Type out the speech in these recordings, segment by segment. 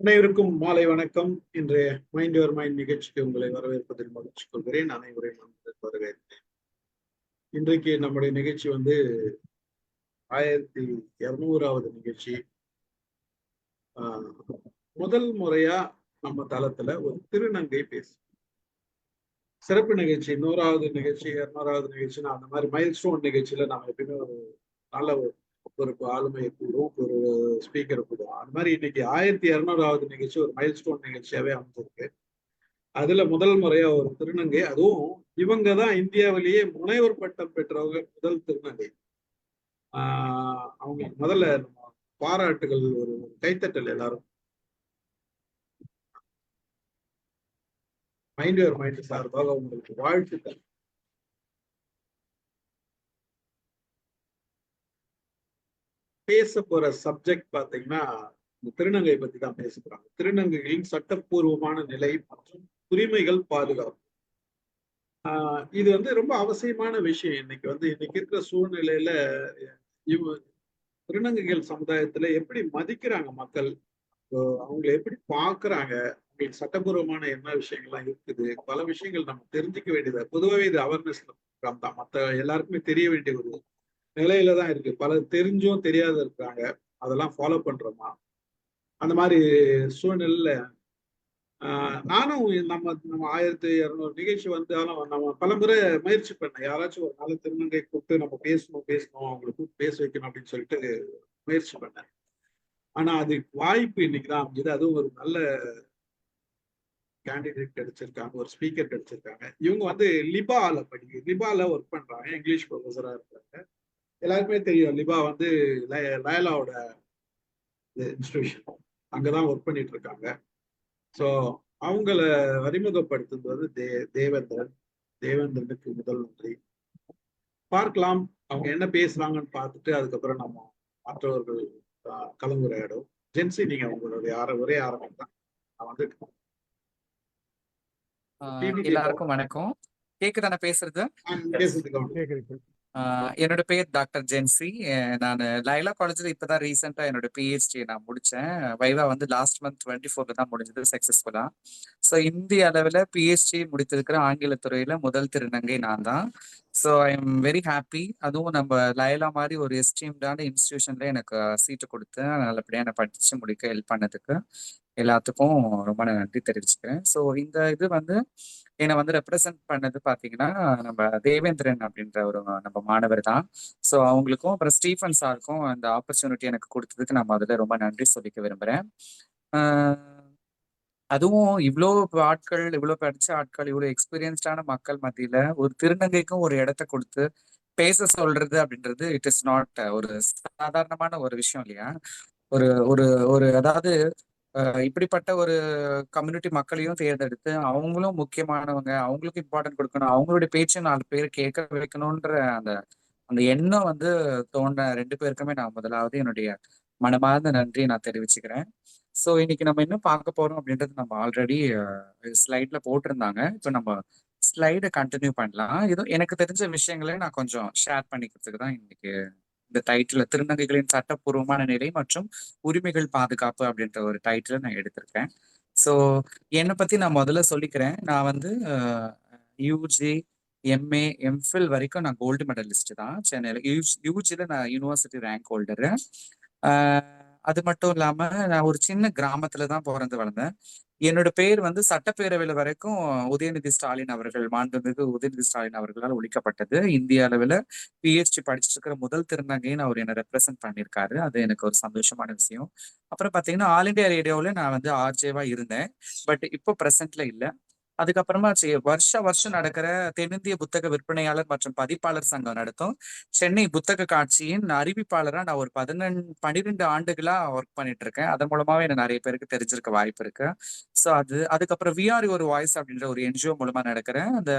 அனைவருக்கும் மாலை வணக்கம். இன்றைய மைண்ட் யுவர் மைண்ட் நிகழ்ச்சிக்கு உங்களை வரவேற்பதில் மகிழ்ச்சி கொள்கிறேன். அனைவரையும் வரவேற்கிறேன். இன்றைக்கு நம்முடைய நிகழ்ச்சி 1200வது நிகழ்ச்சி. முதல் முறையா நம்ம தளத்துல ஒரு திருநங்கை பேசு சிறப்பு நிகழ்ச்சி, 100வது நிகழ்ச்சி, 200வது நிகழ்ச்சினா அந்த மாதிரி மைல் ஸ்டோன் நிகழ்ச்சியில நம்ம எப்பயுமே ஒரு நல்ல ஒரு ஆளுமையை கூடும், ஒரு ஸ்பீக்கரை கூடும். அது மாதிரி இன்னைக்கு 1200வது நிகழ்ச்சி ஒரு மைல் ஸ்டோன் நிகழ்ச்சியாவே அமைஞ்சிருக்கு. அதுல முதல் முறையா ஒரு திருநங்கை, அதுவும் இவங்கதான் இந்தியாவிலேயே முனைவர் பட்டம் பெற்றவங்க முதல் திருநங்கை. அவங்களுக்கு முதல்ல பாராட்டுகள், ஒரு கைத்தட்டல் எல்லாரும். மைண்ட் யுவர் மைண்ட் சார்பாக உங்களுக்கு வாழ்த்துக்கள். பேச போற சப்ஜெக்ட் பாத்தீங்கன்னா திருநங்கை பத்தி தான் பேச போறாங்க. திருநங்கைகளின் சட்டப்பூர்வமான நிலை மற்றும் உரிமைகள் பாதுகாப்பு. இது ரொம்ப அவசியமான விஷயம். இன்னைக்கு இருக்கிற சூழ்நிலையில திருநங்கைகள் சமுதாயத்துல எப்படி மதிக்கிறாங்க மக்கள், அவங்களை எப்படி பாக்குறாங்க, அவங்களுக்கு சட்டப்பூர்வமான என்ன விஷயங்கள்லாம் இருக்குது, பல விஷயங்கள் நம்ம தெரிஞ்சுக்க வேண்டியது. பொதுவாகவே இது அவேர்னஸ் ப்ரோக்ராம் தான், மற்ற எல்லாருக்குமே தெரிய வேண்டிய ஒரு நிலையில தான் இருக்கு. பலர் தெரிஞ்சும் தெரியாத இருக்காங்க. அதெல்லாம் ஃபாலோ பண்றோமா? அந்த மாதிரி சூழ்நிலையில நானும் நம்ம 1200 நிகழ்ச்சி வந்தாலும் நம்ம பல முறை முயற்சி பண்ணேன். யாராச்சும் ஒரு நல்ல திருநங்கை கூப்பிட்டு நம்ம பேசணும் அவங்களை கூப்பிட்டு பேச வைக்கணும் அப்படின்னு சொல்லிட்டு முயற்சி பண்ணேன். ஆனா அதுக்கு வாய்ப்பு இன்னைக்குதான் அமைஞ்சது. அதுவும் ஒரு நல்ல கேண்டிடேட் கிடைச்சிருக்காங்க, ஒரு ஸ்பீக்கர் கிடைச்சிருக்காங்க. இவங்க லிபால ஒர்க் பண்றாங்க, இங்கிலீஷ் ப்ரொஃபஸரா இருக்காங்க. எல்லாருக்குமே தெரியும், லிபா லயலாவோட இன்ஸ்டிடியூஷன், அங்கதான் ஒர்க் பண்ணிட்டு இருக்காங்க. ஸோ அவங்கள அறிமுகப்படுத்துவது தேவேந்திரனுக்கு முதல் நன்றி. பார்க்கலாம் அவங்க என்ன பேசுறாங்கன்னு பார்த்துட்டு அதுக்கப்புறம் நம்ம மற்றவர்கள் கலந்துரையாடும். ஜென்சி, நீங்க உங்களுடைய ஒரே ஆரம்பம் தான். எல்லாருக்கும் வணக்கம். கேக்குதானே பேசுறது? என்னோட பேர் டாக்டர் ஜென்சி. நான் லைலா காலேஜ்ல இப்பதான் ரீசெண்டா என்னோட பிஹெச்டி நான் முடிச்சேன். வைவா லாஸ்ட் மந்த் 24 தான் முடிஞ்சது சக்சஸ்ஃபுல்லா. ஸோ இந்திய அளவில் பிஹெச்டி முடித்திருக்கிற ஆங்கில துறையில முதல் திருநங்கை நான் தான். So I am very happy. அதுவும் நம்ம லைலா மாதிரி ஒரு எஸ்டீம்டான இன்ஸ்டிடியூஷன்ல எனக்கு சீட்டு கொடுத்து நல்லபடியாக நான் படிச்சு முடிக்க ஹெல்ப் பண்ணதுக்கு எல்லாத்துக்கும் ரொம்ப நன்றி தெரிவிச்சுக்கிறேன். ஸோ இந்த இது என்னை ரெப்ரசன்ட் பண்ணது பார்த்தீங்கன்னா நம்ம தேவேந்திரன் அப்படின்ற ஒரு நம்ம மாணவர் தான். ஸோ அவங்களுக்கும் அப்புறம் ஸ்டீஃபன் சாருக்கும் அந்த ஆப்பர்ச்சுனிட்டி எனக்கு கொடுத்ததுக்கு நான் அதில் ரொம்ப நன்றி சொல்லிக்க விரும்புகிறேன். அதுவும் இவ்வளோ ஆட்கள், இவ்வளோ படித்த ஆட்கள், இவ்வளோ எக்ஸ்பீரியன்ஸ்டான மக்கள் மத்தியில் ஒரு திருநங்கைக்கும் ஒரு இடத்த கொடுத்து பேச சொல்றது அப்படின்றது இட் இஸ் நாட் ஒரு சாதாரணமான ஒரு விஷயம் இல்லையா? ஒரு ஒரு ஒரு அதாவது இப்படிப்பட்ட ஒரு கம்யூனிட்டி மக்களையும் தேர்ந்தெடுத்து அவங்களும் முக்கியமானவங்க, அவங்களுக்கு இம்பார்ட்டன்ட் கொடுக்கணும், அவங்களுடைய பேச்சு 4 பேர் கேட்க வைக்கணும்ன்ற அந்த அந்த எண்ணம் தோன்ற 2 பேருக்குமே நான் முதலாவது என்னுடைய மனமார்ந்த நன்றியை நான் தெரிவிச்சுக்கிறேன். ஸோ இன்னைக்கு நம்ம என்ன பார்க்க போறோம் அப்படின்றது நம்ம ஆல்ரெடி ஸ்லைட்ல போட்டிருந்தாங்க. இப்போ நம்ம ஸ்லைடை கண்டினியூ பண்ணலாம். இது எனக்கு தெரிஞ்ச விஷயங்களை நான் கொஞ்சம் ஷேர் பண்ணிக்கிறதுக்கு தான் இன்னைக்கு இந்த டைட்டில் திருநங்கைகளின் சட்டப்பூர்வமான நிலை மற்றும் உரிமைகள் பாதுகாப்பு அப்படின்ற ஒரு டைட்டில் நான் எடுத்திருக்கேன். ஸோ என்னை பத்தி நான் முதல்ல சொல்லிக்கிறேன். நான் யூஜி, எம்ஏ, எம்ஃபில் வரைக்கும் நான் கோல்டு மெடலிஸ்ட் தான் சென்னையில். யூஜியில் நான் யூனிவர்சிட்டி ரேங்க் ஹோல்டரு. அது மட்டும் இல்லாம நான் ஒரு சின்ன கிராமத்துல தான் பிறந்து வளர்ந்தேன். என்னோட பேர் சட்டப்பேரவையில வரைக்கும் உதயநிதி ஸ்டாலின் அவர்கள், மாண்புமிகு உதயநிதி ஸ்டாலின் அவர்களால் ஒழிக்கப்பட்டது. இந்திய அளவுல பிஹெச்டி படிச்சுட்டு இருக்கிற முதல் திருநங்கைன்னு அவர் என்னை ரெப்ரசென்ட் பண்ணியிருக்காரு. அது எனக்கு ஒரு சந்தோஷமான விஷயம். அப்புறம் பாத்தீங்கன்னா ஆல் இண்டியா ரேடியோவில் நான் ஆர்ஜேவா இருந்தேன். பட் இப்போ பிரசன்ட்ல இல்லை. அதுக்கப்புறமா வருஷம் நடக்கிற தென்னிந்திய புத்தக விற்பனையாளர் மற்றும் பதிப்பாளர் சங்கம் நடத்தும் சென்னை புத்தக காட்சியின் அறிவிப்பாளராக நான் ஒரு 12 ஆண்டுகளா ஒர்க் பண்ணிட்டு இருக்கேன். அதன் மூலமாவே எனக்கு நிறைய பேருக்கு தெரிஞ்சிருக்க வாய்ப்பு இருக்கு. ஸோ அதுக்கப்புறம் விஆர் ஒரு வாய்ஸ் அப்படின்ற ஒரு என்ஜிஓ மூலமா நடக்கிற அந்த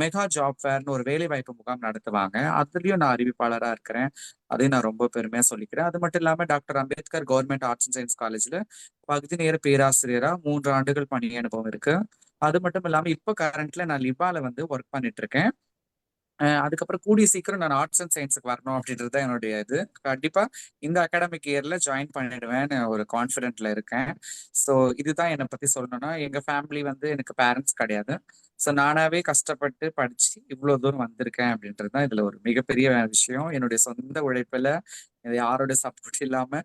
மெகா ஜாப் ஃபேர்னு ஒரு வேலை வாய்ப்பு முகாம் நடத்துவாங்க. அதுலயும் நான் அறிவிப்பாளராக இருக்கிறேன். அதையும் நான் ரொம்ப பெருமையா சொல்லிக்கிறேன். அது மட்டும் இல்லாம doctor Ambedkar government arts and science காலேஜ்ல பகுதி நேர பேராசிரியரா 3 ஆண்டுகள் பணி அனுபவம் இருக்கு. அது மட்டும் இல்லாம இப்போ கரண்ட்ல நான் லிபால ஒர்க் பண்ணிட்டு இருக்கேன். அதுக்கப்புறம் கூடிய சீக்கிரம் நான் ஆர்ட்ஸ் அண்ட் சயின்ஸுக்கு வரணும் அப்படின்றது தான் என்னுடைய இது. கண்டிப்பா இந்த அகாடமிக் இயர்ல ஜாயின் பண்ணிடுவேன்னு ஒரு கான்ஃபிடென்ட்ல இருக்கேன். ஸோ இதுதான் என்னை பத்தி சொல்லணும்னா, எங்க ஃபேமிலி வந்து எனக்கு பேரண்ட்ஸ் கிடையாது. ஸோ நானாவே கஷ்டப்பட்டு படிச்சு இவ்வளவு தூரம் வந்திருக்கேன் அப்படின்றது தான் இதுல ஒரு மிகப்பெரிய விஷயம். என்னுடைய சொந்த உழைப்புல யாரோட சப்போர்ட் இல்லாம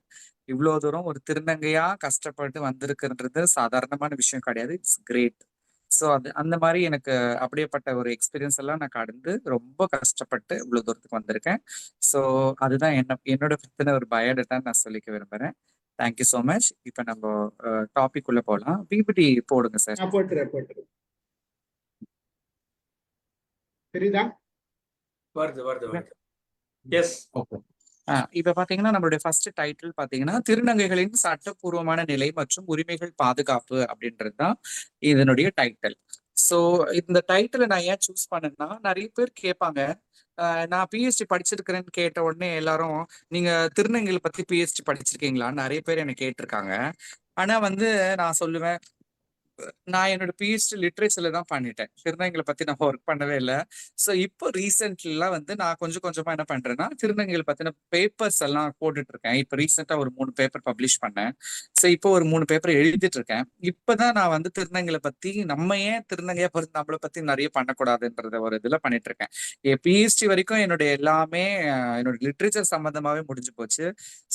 இவ்வளவு தூரம் ஒரு திருநங்கையா கஷ்டப்பட்டு வந்திருக்குன்றது சாதாரணமான விஷயம் கிடையாது. It's great. ஸோ அந்த மாதிரி எனக்கு அப்படியேப்பட்ட ஒரு எக்ஸ்பீரியன்ஸ் எல்லாம் நான் கடந்து ரொம்ப கஷ்டப்பட்டு இவ்வளவு தூரத்துக்கு வந்திருக்கேன். ஸோ அதுதான் என்னோட பத்தின ஒரு பயோடேட்டான்னு நான் சொல்லிக்க விரும்புறேன். Thank you so much. இப்போ நம்ம டாபிக் உள்ள போகலாம். பிபிடி போடுங்க சார். போட்டுரு தெரியுதா? வருது. எஸ். ஓகே. இப்ப பாத்தீங்கன்னா நம்மளுடைய ஃபர்ஸ்ட் டைட்டில் பாத்தீங்கன்னா திருநங்கைகளின் சட்டப்பூர்வமான நிலை மற்றும் உரிமைகள் பாதுகாப்பு அப்படின்றது தான் இதனுடைய டைட்டில். ஸோ இந்த டைட்டிலை நான் ஏன் சூஸ் பண்ணேன்னா, நிறைய பேர் கேட்பாங்க, நான் பிஹெச்டி படிச்சிருக்கிறேன்னு கேட்ட உடனே எல்லாரும் நீங்க திருநங்கைகளை பத்தி பிஹெச்டி படிச்சிருக்கீங்களான்னு நிறைய பேர் என்ன கேட்டிருக்காங்க. ஆனா வந்து நான் சொல்லுவேன், நான் என்னோட பிஹெச்டி லிட்ரேச்சர்ல தான் பண்ணிட்டேன். திருநங்கைகளை பத்தி நான் ஒர்க் பண்ணவே இல்லை. ஸோ இப்போ ரீசென்ட்லாம் வந்து நான் கொஞ்சம் கொஞ்சமா என்ன பண்றேன்னா, திருநங்கைகளை பத்தின பேப்பர்ஸ் எல்லாம் போட்டுட்டு இருக்கேன். இப்போ ரீசெண்டா ஒரு 3 பேப்பர் பப்ளிஷ் பண்ணேன். ஸோ இப்போ ஒரு 3 பேப்பர் எழுதிட்டு இருக்கேன். இப்பதான் நான் வந்து திருநங்கைகளை பத்தி நம்ம ஏன் திருநங்கையா பிறந்து நம்மளை பத்தி நிறைய பண்ணக்கூடாதுன்றத ஒரு இதுல பண்ணிட்டு இருக்கேன். என் பிஹெச்டி வரைக்கும் என்னுடைய எல்லாமே என்னோட லிட்ரேச்சர் சம்பந்தமாவே முடிஞ்சு போச்சு.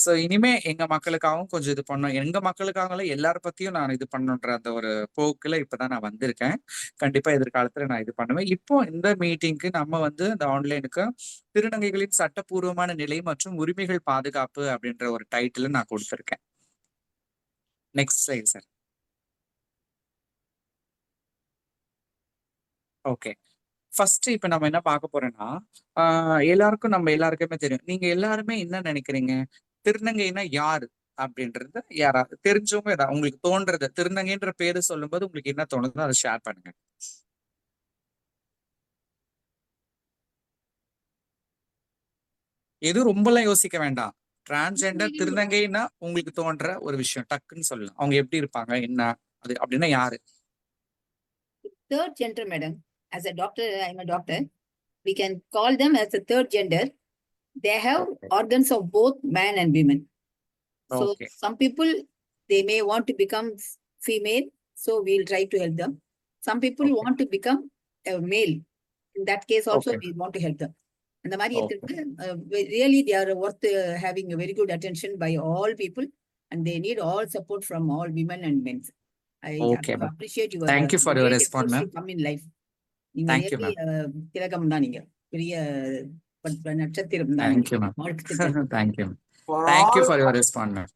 ஸோ இனிமே எங்க மக்களுக்காகவும் கொஞ்சம் இது பண்ணணும், எங்க மக்களுக்காக எல்லார பத்தியும் நான் இது பண்ணணுன்ற அந்த ஒரு போக்குல இப்பதான் நான் வந்திருக்கேன். கண்டிப்பா எதிர்காலத்துல நான் இது பண்ணுவேன். இப்போ இந்த மீட்டிங்க்கு நம்ம வந்து இந்த ஆன்லைனுக்கு திருநங்கைகளின் சட்டப்பூர்வமான நிலை மற்றும் உரிமைகள் பாதுகாப்பு அப்படின்ற ஒரு டைட்டில் நான் கொடுத்திருக்கேன். Next slide sir. Okay. First இப்ப நம்ம என்ன பார்க்க போறோம்னா, நம்ம எல்லாருக்குமே தெரியும். நீங்க எல்லாருமே என்ன நினைக்கிறீங்க? திருநங்கைனா யாரு அப்படின்றது யாராவது தெரிஞ்சவங்க ஏதாவது உங்களுக்கு தோன்றது, திருநங்கைன்ற பேரு சொல்லும்போது உங்களுக்கு என்ன தோணுதோ அதை ஷேர் பண்ணுங்க. எதுவும் ரொம்பலாம் யோசிக்க வேண்டாம். டிரான்ஸ்ஜெண்டர் திருநங்கைன்னா உங்களுக்கு தோன்ற ஒரு விஷயம் டக்குன்னு சொல்லலாம். அவங்க எப்படி இருப்பாங்க, என்ன அது அப்படின்னா யாரு? Third gender, madam. As a doctor, I'm a doctor. We can call them as a third gender. They have organs of both man and women. So Okay. some people, they may want to become female, so we'll try to help them. Some people Okay. want to become a male. In that case also, Okay. we want to help them. And the Okay. really, they are worth having a very good attention by all people, and they need all support from all women and men. I Okay, ma'am. appreciate your Thank you for your great response, efforts ma'am. to come in life. Thank you, ma'am. திலகம் தான் நீங்க பெரிய நட்சத்திரம் தான். Thank you, ma'am. Thank you. For Thank you all- for your response, ma'am.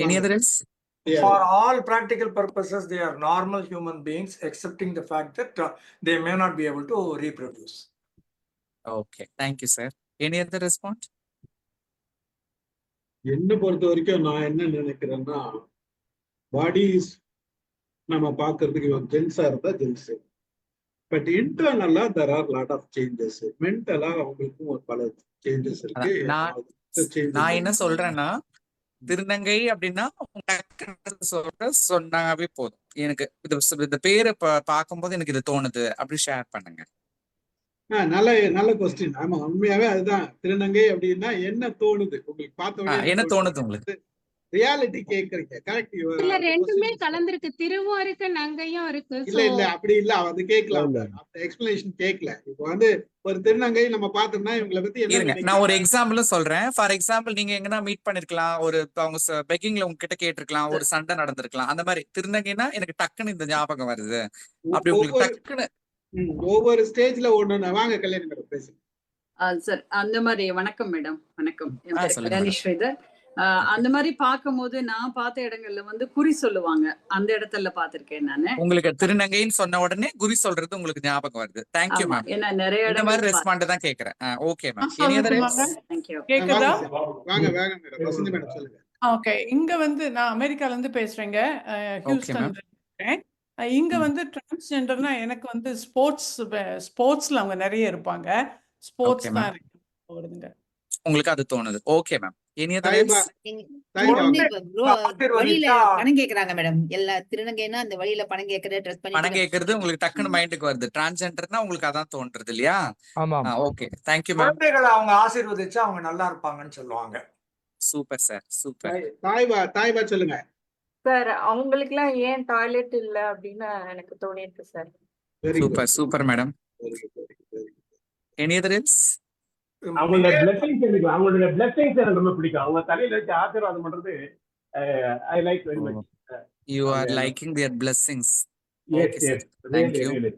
Any other else? For all practical purposes, they are normal human beings, excepting the fact that they may not be able to reproduce. Okay. Thank you, sir. Any other response? என்ன பொறுத்த வரைக்கும் நான் என்ன நினைக்கிறேன்னா, bodies நம்ம பார்க்கறதுக்கு ஜென்ஸா இருந்தா ஜென்ஸ், பட் இன்டர்னலா there are lot of changes. மென்டலா அவங்களுக்கும் ஒரு பல சேஞ்சஸ் இருக்கு. நான் என்ன சொல்றேன்னா, திருநங்கை அப்படின்னா சொன்னாவே போதும். எனக்கு இந்த பேரை பார்க்கும்போது எனக்கு இது தோணுது அப்படி ஷேர் பண்ணுங்க. நல்ல கொஸ்டின். ஆமா, உண்மையாவே அதுதான். திருநங்கை அப்படின்னா என்ன தோணுது உங்களுக்கு? பார்த்த என்ன தோணுது உங்களுக்கு? ரியாலிட்டி கேக்குறீங்க. கரெக்ட். இல்ல, ரெண்டுமே கலந்திருக்கு. திருவும் இருக்கு, நங்கையும் இருக்கு. இல்ல அப்படி இல்ல, அது கேட்கலாம். எக்ஸ்பிளனேஷன் கேட்கல. இப்போ வந்து ஒரு திருநங்கை நம்ம பார்த்தோம்னா இவங்களை பத்தி என்ன? நான் ஒரு எக்ஸாம்பிளும் சொல்றேன். ஃபார் எக்ஸாம்பிள், நீங்க எங்கன்னா மீட் பண்ணிருக்கலாம், ஒரு அவங்க பெக்கிங்ல உங்ககிட்ட கேட்டிருக்கலாம், ஒரு சண்டை நடந்திருக்கலாம். அந்த மாதிரி திருநங்கைனா எனக்கு டக்குன்னு இந்த ஞாபகம் வருது. அப்படி உங்களுக்கு டக்குன்னு ஒவ்வொரு ஸ்டேஜ்ல ஒண்ணு. வாங்க கல்யாணி மேடம் பேசுங்க. சார், அந்த மாதிரி வணக்கம் மேடம். வணக்கம். சொல்லுங்க. ஸ்ரீதர். அந்த மாதிரி பார்க்கும்போது நான் பார்த்த இடங்கள்ல வந்து குறி சொல்லுவாங்க. அந்த இடத்துல பார்த்திருக்கேன் நானு. உங்களுக்கு திருநங்கைன்னு சொன்ன உடனே குறி சொல்றது உங்களுக்கு ஞாபகம் வருது. Thank you ma'am. ஏன்னா நிறைய இந்த மாதிரி ரெஸ்பாண்ட் தான் கேக்குறேன். Okay ma'am. Any other? Thank you. கேக்குதா? வாங்க மேடம். வசந்தி மேடம் சொல்லுங்க. ஓகே. இங்க வந்து நான் அமெரிக்கால இருந்து பேசுறேங்க. ஹியூஸ்டன் இருக்கேன். இங்க வந்து டிரான்ஸ்ஜெண்டர்னா எனக்கு வந்து ஸ்போர்ட்ஸ்ல அவங்க நிறைய இருப்பாங்க. ஸ்போர்ட்ஸ் தான் வருதுங்க. உங்களுக்கு அது தோணுது. Okay ma'am. எனி அதர் தாய்பா எல்ஸ்? தாய்பா வந்து இப்ப வழியில ஆசீர்வதிச்சா பணம் கேக்குறாங்க மேடம். எல்லா திருநங்கைன்னா அந்த வழியில பணம் கேக்குற ட்ரெஸ் பணம் பண்ணிட்டு கேட்கறது உங்களுக்கு டக்குன்னு மைண்டுக்கு வருது. டிரான்ஸ்ஜெண்டர்னா உங்களுக்கு அதான் தோன்றது இல்லையா? ஆமாம். Okay, thank you ma'am. குழந்தைகளை அவங்க ஆசீர்வதிச்சா அவங்க நல்லா இருப்பாங்கன்னு சொல்லுவாங்க. Super sir, super. தாய்பா சொல்லுங்க. சார் அவங்களுக்குலாம் ஏன் டாய்லெட் இல்ல அப்படின்னு எனக்கு தோணிருக்கு sir. Very good, super super madam. Very good, very good, very good. Any other else? அவங்களோட பிளெஸிங்ஸ் எனக்கு ரொம்ப பிடிக்கும். அவங்க தலையில வச்சு ஆசீர்வாதம் பண்றது I like very much. You are liking their blessings. Yes okay sir, yes thank you. Really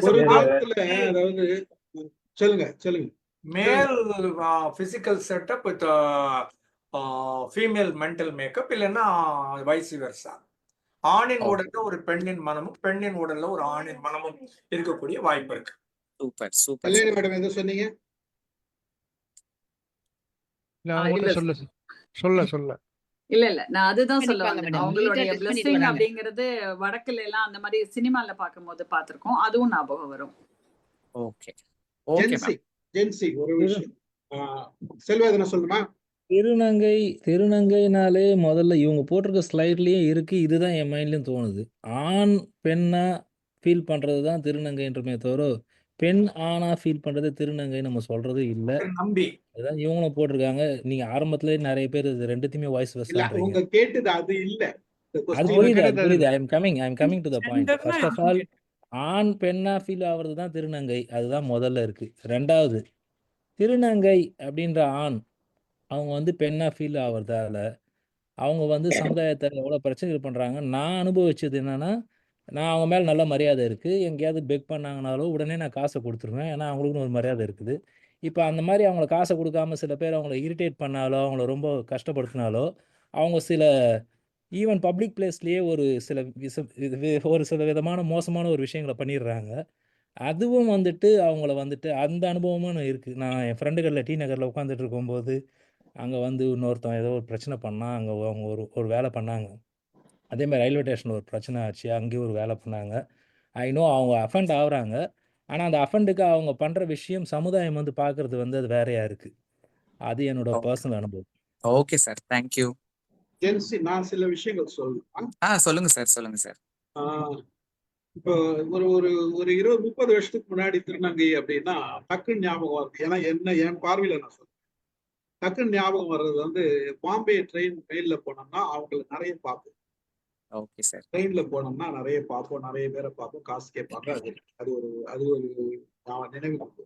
ஒரு Yeah, காலத்துல அதாவது சொல்லுங்க சொல்லுங்க. Male physical setup with female mental makeup, இல்லைன்னா வைஸ் வெர்சா. ஆணின் Okay. உடல்ல ஒரு பெண்ணின் மனமும், பெண்ணின் உடல்ல ஒரு ஆணின் மனமும் இருக்கக்கூடிய வாய்ப்பு இருக்கு. Super super. கல்யாணி மேடம் எதுவும் சொன்னீங்க? நான் இல்ல உங்கள்ட்ட சொல்ல இல்ல நான் அதுதான் சொல்ல பண்ணிப்பாங்க வந்தேன். madam. அவங்களுடைய Neat ஆ dress பண்ணிட்டு பிளெஸிங் வராங்க. அப்படிங்கிறது வடக்குல எல்லாம் அந்த மாதிரி சினிமால பார்க்கும்போது பார்த்திருக்கோம். அதுவும் ஞாபகம் வரும். Okay okay Jency ma'am. Jency ஒரு விஷயம். செல்வதனை சொல்லுமா? திருநங்கைனாலே முதல்ல இவங்க போட்டிருக்க ஸ்லைட்லயே இருக்கு. இதுதான் என் மைண்ட்லயும் தோணுது. ஆண் பெண்ணா ஃபீல் பண்றது தான் திருநங்கைன்றமே தவிர, பெண் ஆணா ஃபீல் பண்றது திருநங்கை நம்ம சொல்றது இல்ல. நம்பி அதுதான் இவங்களும் போட்டிருக்காங்க. நீங்க ஆரம்பத்திலேயே நிறைய பேர் இது ரெண்டுத்தையுமே வாய்ஸ் இல்ல வெர்சான்றீங்க. உங்க கேட்டது அது இல்ல. இந்த அது question புரியுது, கேட்டது அது அது புரியுது. இல்ல. I am coming to the point. ஜெண்டர்னா ஃபர்ஸ்ட் ஆஃப் ஆல் ஆண் பெண்ணா ஃபீல் ஆகுறது தான் திருநங்கை. அதுதான் முதல்ல இருக்கு. ரெண்டாவது, திருநங்கை அப்படின்ற ஆண் அவங்க வந்து பெண்ணா ஃபீல் ஆகுறதால அவங்க வந்து சமுதாயத்தில் எவ்வளோ பிரச்சனைகள் பண்ணுறாங்க. நான் அனுபவிச்சது என்னன்னா, நான் அவங்க மேலே நல்ல மரியாதை இருக்குது. எங்கேயாவது பெக் பண்ணாங்கனாலும் உடனே நான் காசை கொடுத்துருவேன். ஏன்னா அவங்களுக்குன்னு ஒரு மரியாதை இருக்குது. இப்போ அந்த மாதிரி அவங்கள காசை கொடுக்காம சில பேர் அவங்கள இரிட்டேட் பண்ணாலோ, அவங்கள ரொம்ப கஷ்டப்படுத்தினாலோ, அவங்க சில ஈவன் பப்ளிக் பிளேஸ்லேயே ஒரு சில ஒரு சில விதமான மோசமான ஒரு விஷயங்களை பண்ணிடுறாங்க. அதுவும் வந்துட்டு அவங்கள வந்துட்டு அந்த அனுபவமும் இருக்குது. நான் என் ஃப்ரெண்டுகளில் டி நகரில் உட்காந்துட்டு இருக்கும்போது அங்கே வந்து இன்னொருத்தன் ஏதோ ஒரு பிரச்சனை பண்ணால் அங்கே அவங்க ஒரு வேலை பண்ணாங்க. அதே மாதிரி ரயில்வே ஸ்டேஷனில் ஒரு பிரச்சனை ஆச்சு, அங்கேயும் ஒரு வேலை பண்ணாங்க. ஐ நோ அவங்க அஃபெண்ட் ஆகுறாங்க. ஆனால் அந்த அஃபெண்டுக்கு அவங்க பண்ணுற விஷயம் சமுதாயம் வந்து பார்க்குறது வந்து அது வேறையா இருக்குது. அது என்னோட பர்சனல் அனுபவம். Okay sir, thank you. ஜென்சி நான் சில விஷயங்கள் சொல்லலாம். சொல்லுங்க சார், சொல்லுங்க சார். இப்போ ஒரு ஒரு ஒரு 20-30 வருஷத்துக்கு முன்னாடி திருநங்கை அப்படின்னா டக்குன்னு ஞாபகம் வருது. ஏன்னா என் பார்வையில நான் சொல்றேன். டக்குன்னு ஞாபகம் வர்றது வந்து பாம்பே ட்ரெயின் மெயில்ல போனோம்னா அவங்களை நிறைய பார்ப்போம். Okay sir. ட்ரெயின்ல போனோம்னா நிறைய பார்ப்போம், நிறைய பேரை பார்ப்போம், காசு கேட்பாங்க. அது ஒரு நினைவு இருக்கு.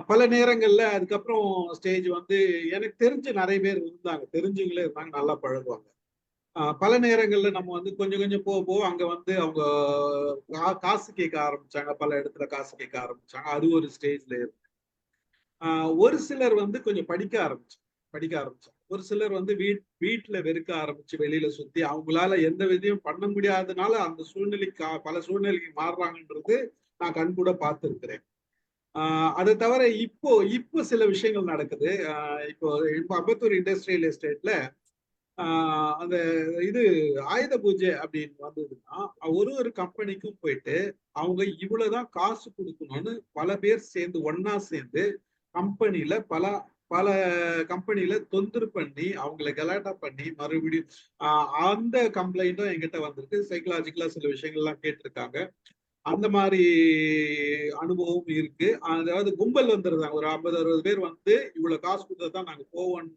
பல நேரங்கள்ல அதுக்கப்புறம் ஸ்டேஜ் வந்து எனக்கு தெரிஞ்சு நிறைய பேர் இருந்தாங்க, தெரிஞ்சவங்களே இருந்தாங்க, நல்லா பழகுவாங்க. பல நேரங்கள்ல நம்ம வந்து கொஞ்சம் கொஞ்சம் போக அங்க வந்து அவங்க காசு கேட்க ஆரம்பிச்சாங்க. பல இடத்துல காசு கேட்க ஆரம்பிச்சாங்க. அது ஒரு ஸ்டேஜ்ல இருக்கு. ஒரு சிலர் வந்து கொஞ்சம் படிக்க ஆரம்பிச்சாங்க. ஒரு சிலர் வந்து வீட்டுல வெறுக்க ஆரம்பிச்சு வெளியில சுத்தி அவங்களால எந்த விதையும் பண்ண முடியாதனால அந்த சூழ்நிலைக்கு பல சூழ்நிலைக்கு மாறுறாங்கன்றது நான் கண்கூட பார்த்திருக்கிறேன். அதை தவிர இப்போ சில விஷயங்கள் நடக்குது. இப்போ அம்பத்தூர் இண்டஸ்ட்ரியல் எஸ்டேட்ல அந்த இது ஆயுத பூஜை அப்படின்னு வந்ததுன்னா ஒரு கம்பெனிக்கும் போயிட்டு அவங்க இவ்வளவுதான் காசு கொடுக்கணும்னு பல பேர் சேர்ந்து ஒன்னா சேர்ந்து கம்பெனில பல கம்பெனில தொந்தரவு பண்ணி அவங்களை கலாட்டா பண்ணி மறுபடியும் அந்த கம்ப்ளைண்ட்டும் என்கிட்ட வந்திருக்கு. சைக்கலாஜிக்கலா சில விஷயங்கள்லாம் கேட்டிருக்காங்க. அந்த மாதிரி அனுபவம் இருக்கு. அதாவது கும்பல் வந்துருந்தாங்க, ஒரு 50-60 பேர் வந்து இவ்வளவு காசு கொடுத்ததான் நாங்க போவோம்.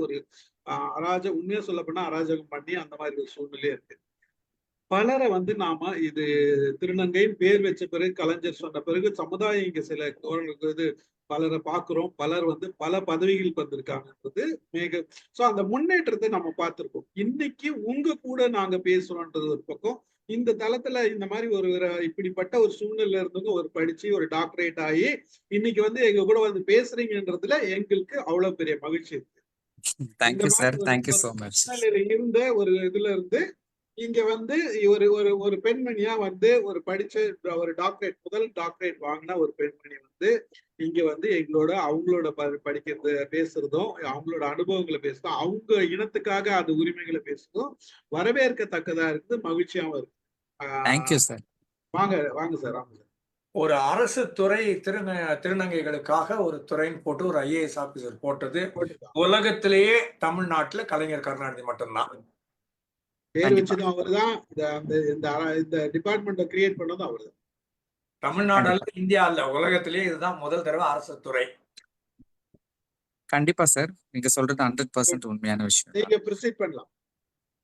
ஒரு உண்மையா சொல்ல போனா அராஜகம் பண்ணி அந்த மாதிரி ஒரு சூழ்நிலையே இருக்கு. பலரை வந்து நாம இது திருநங்கைன்னு பேர் வச்ச பிறகு, கலைஞர் சொன்ன பிறகு சமுதாயம் இங்க சில இது பலரை பார்க்கிறோம். பலர் வந்து பல பதவிகளுக்கு வந்திருக்காங்கன்றது சோ அந்த முன்னேற்றத்தை நம்ம பார்த்திருக்கோம். இன்னைக்கு உங்க கூட நாங்க பேசுறோம்ன்றது ஒரு பக்கம். இந்த தளத்துல இந்த மாதிரி ஒரு இப்படிப்பட்ட ஒரு சூழ்நிலை இருந்தவங்க ஒரு படிச்சு ஒரு டாக்டரேட் ஆகி இன்னைக்கு வந்து எங்க கூட வந்து பேசுறீங்கன்றதுல எங்களுக்கு அவ்வளவு பெரிய மகிழ்ச்சி இருக்கு. Thank you sir, thank you so much. இருந்த ஒரு இதுல இருந்து இங்க வந்து ஒரு பெண்மணியா வந்து ஒரு படிச்ச ஒரு டாக்டரேட், முதல் டாக்டரேட் வாங்கின ஒரு பெண்மணி வந்து இங்க வந்து அவங்களோட படிக்கிறது பேசுறதும் அவங்களோட அனுபவங்களை பேசுறதும் அவங்க இனத்துக்காக அது உரிமைகளை பேசுறதும் வரவேற்கத்தக்கதா இருக்கு, மகிழ்ச்சியாவும் இருக்கு. Thank you sir. வாங்க சார், வாங்க சார். ஒரு அரசு துறை திருநங்கைகளுக்காக ஒரு துறைன்னு போட்டு ஒரு ஐஏஎஸ் ஆபீசர் போட்டது உலகத்திலேயே தமிழ்நாட்டுல கலைஞர் கருணாநிதி மட்டும்தான். பேர் வச்சதும் அவர்தான். இந்த டிபார்ட்மெண்ட்டை கிரியேட் பண்ணதும் அவர்தான். தமிழ்நாடு அல்ல, இந்தியா அல்ல, உலகத்திலேயே இதுதான் முதல் தடவை அரசு துறை. கண்டிப்பா சார், நீங்க சொல்றது 100% உண்மையான விஷயம். நீங்க ப்ரொசீட் பண்ணலாம்.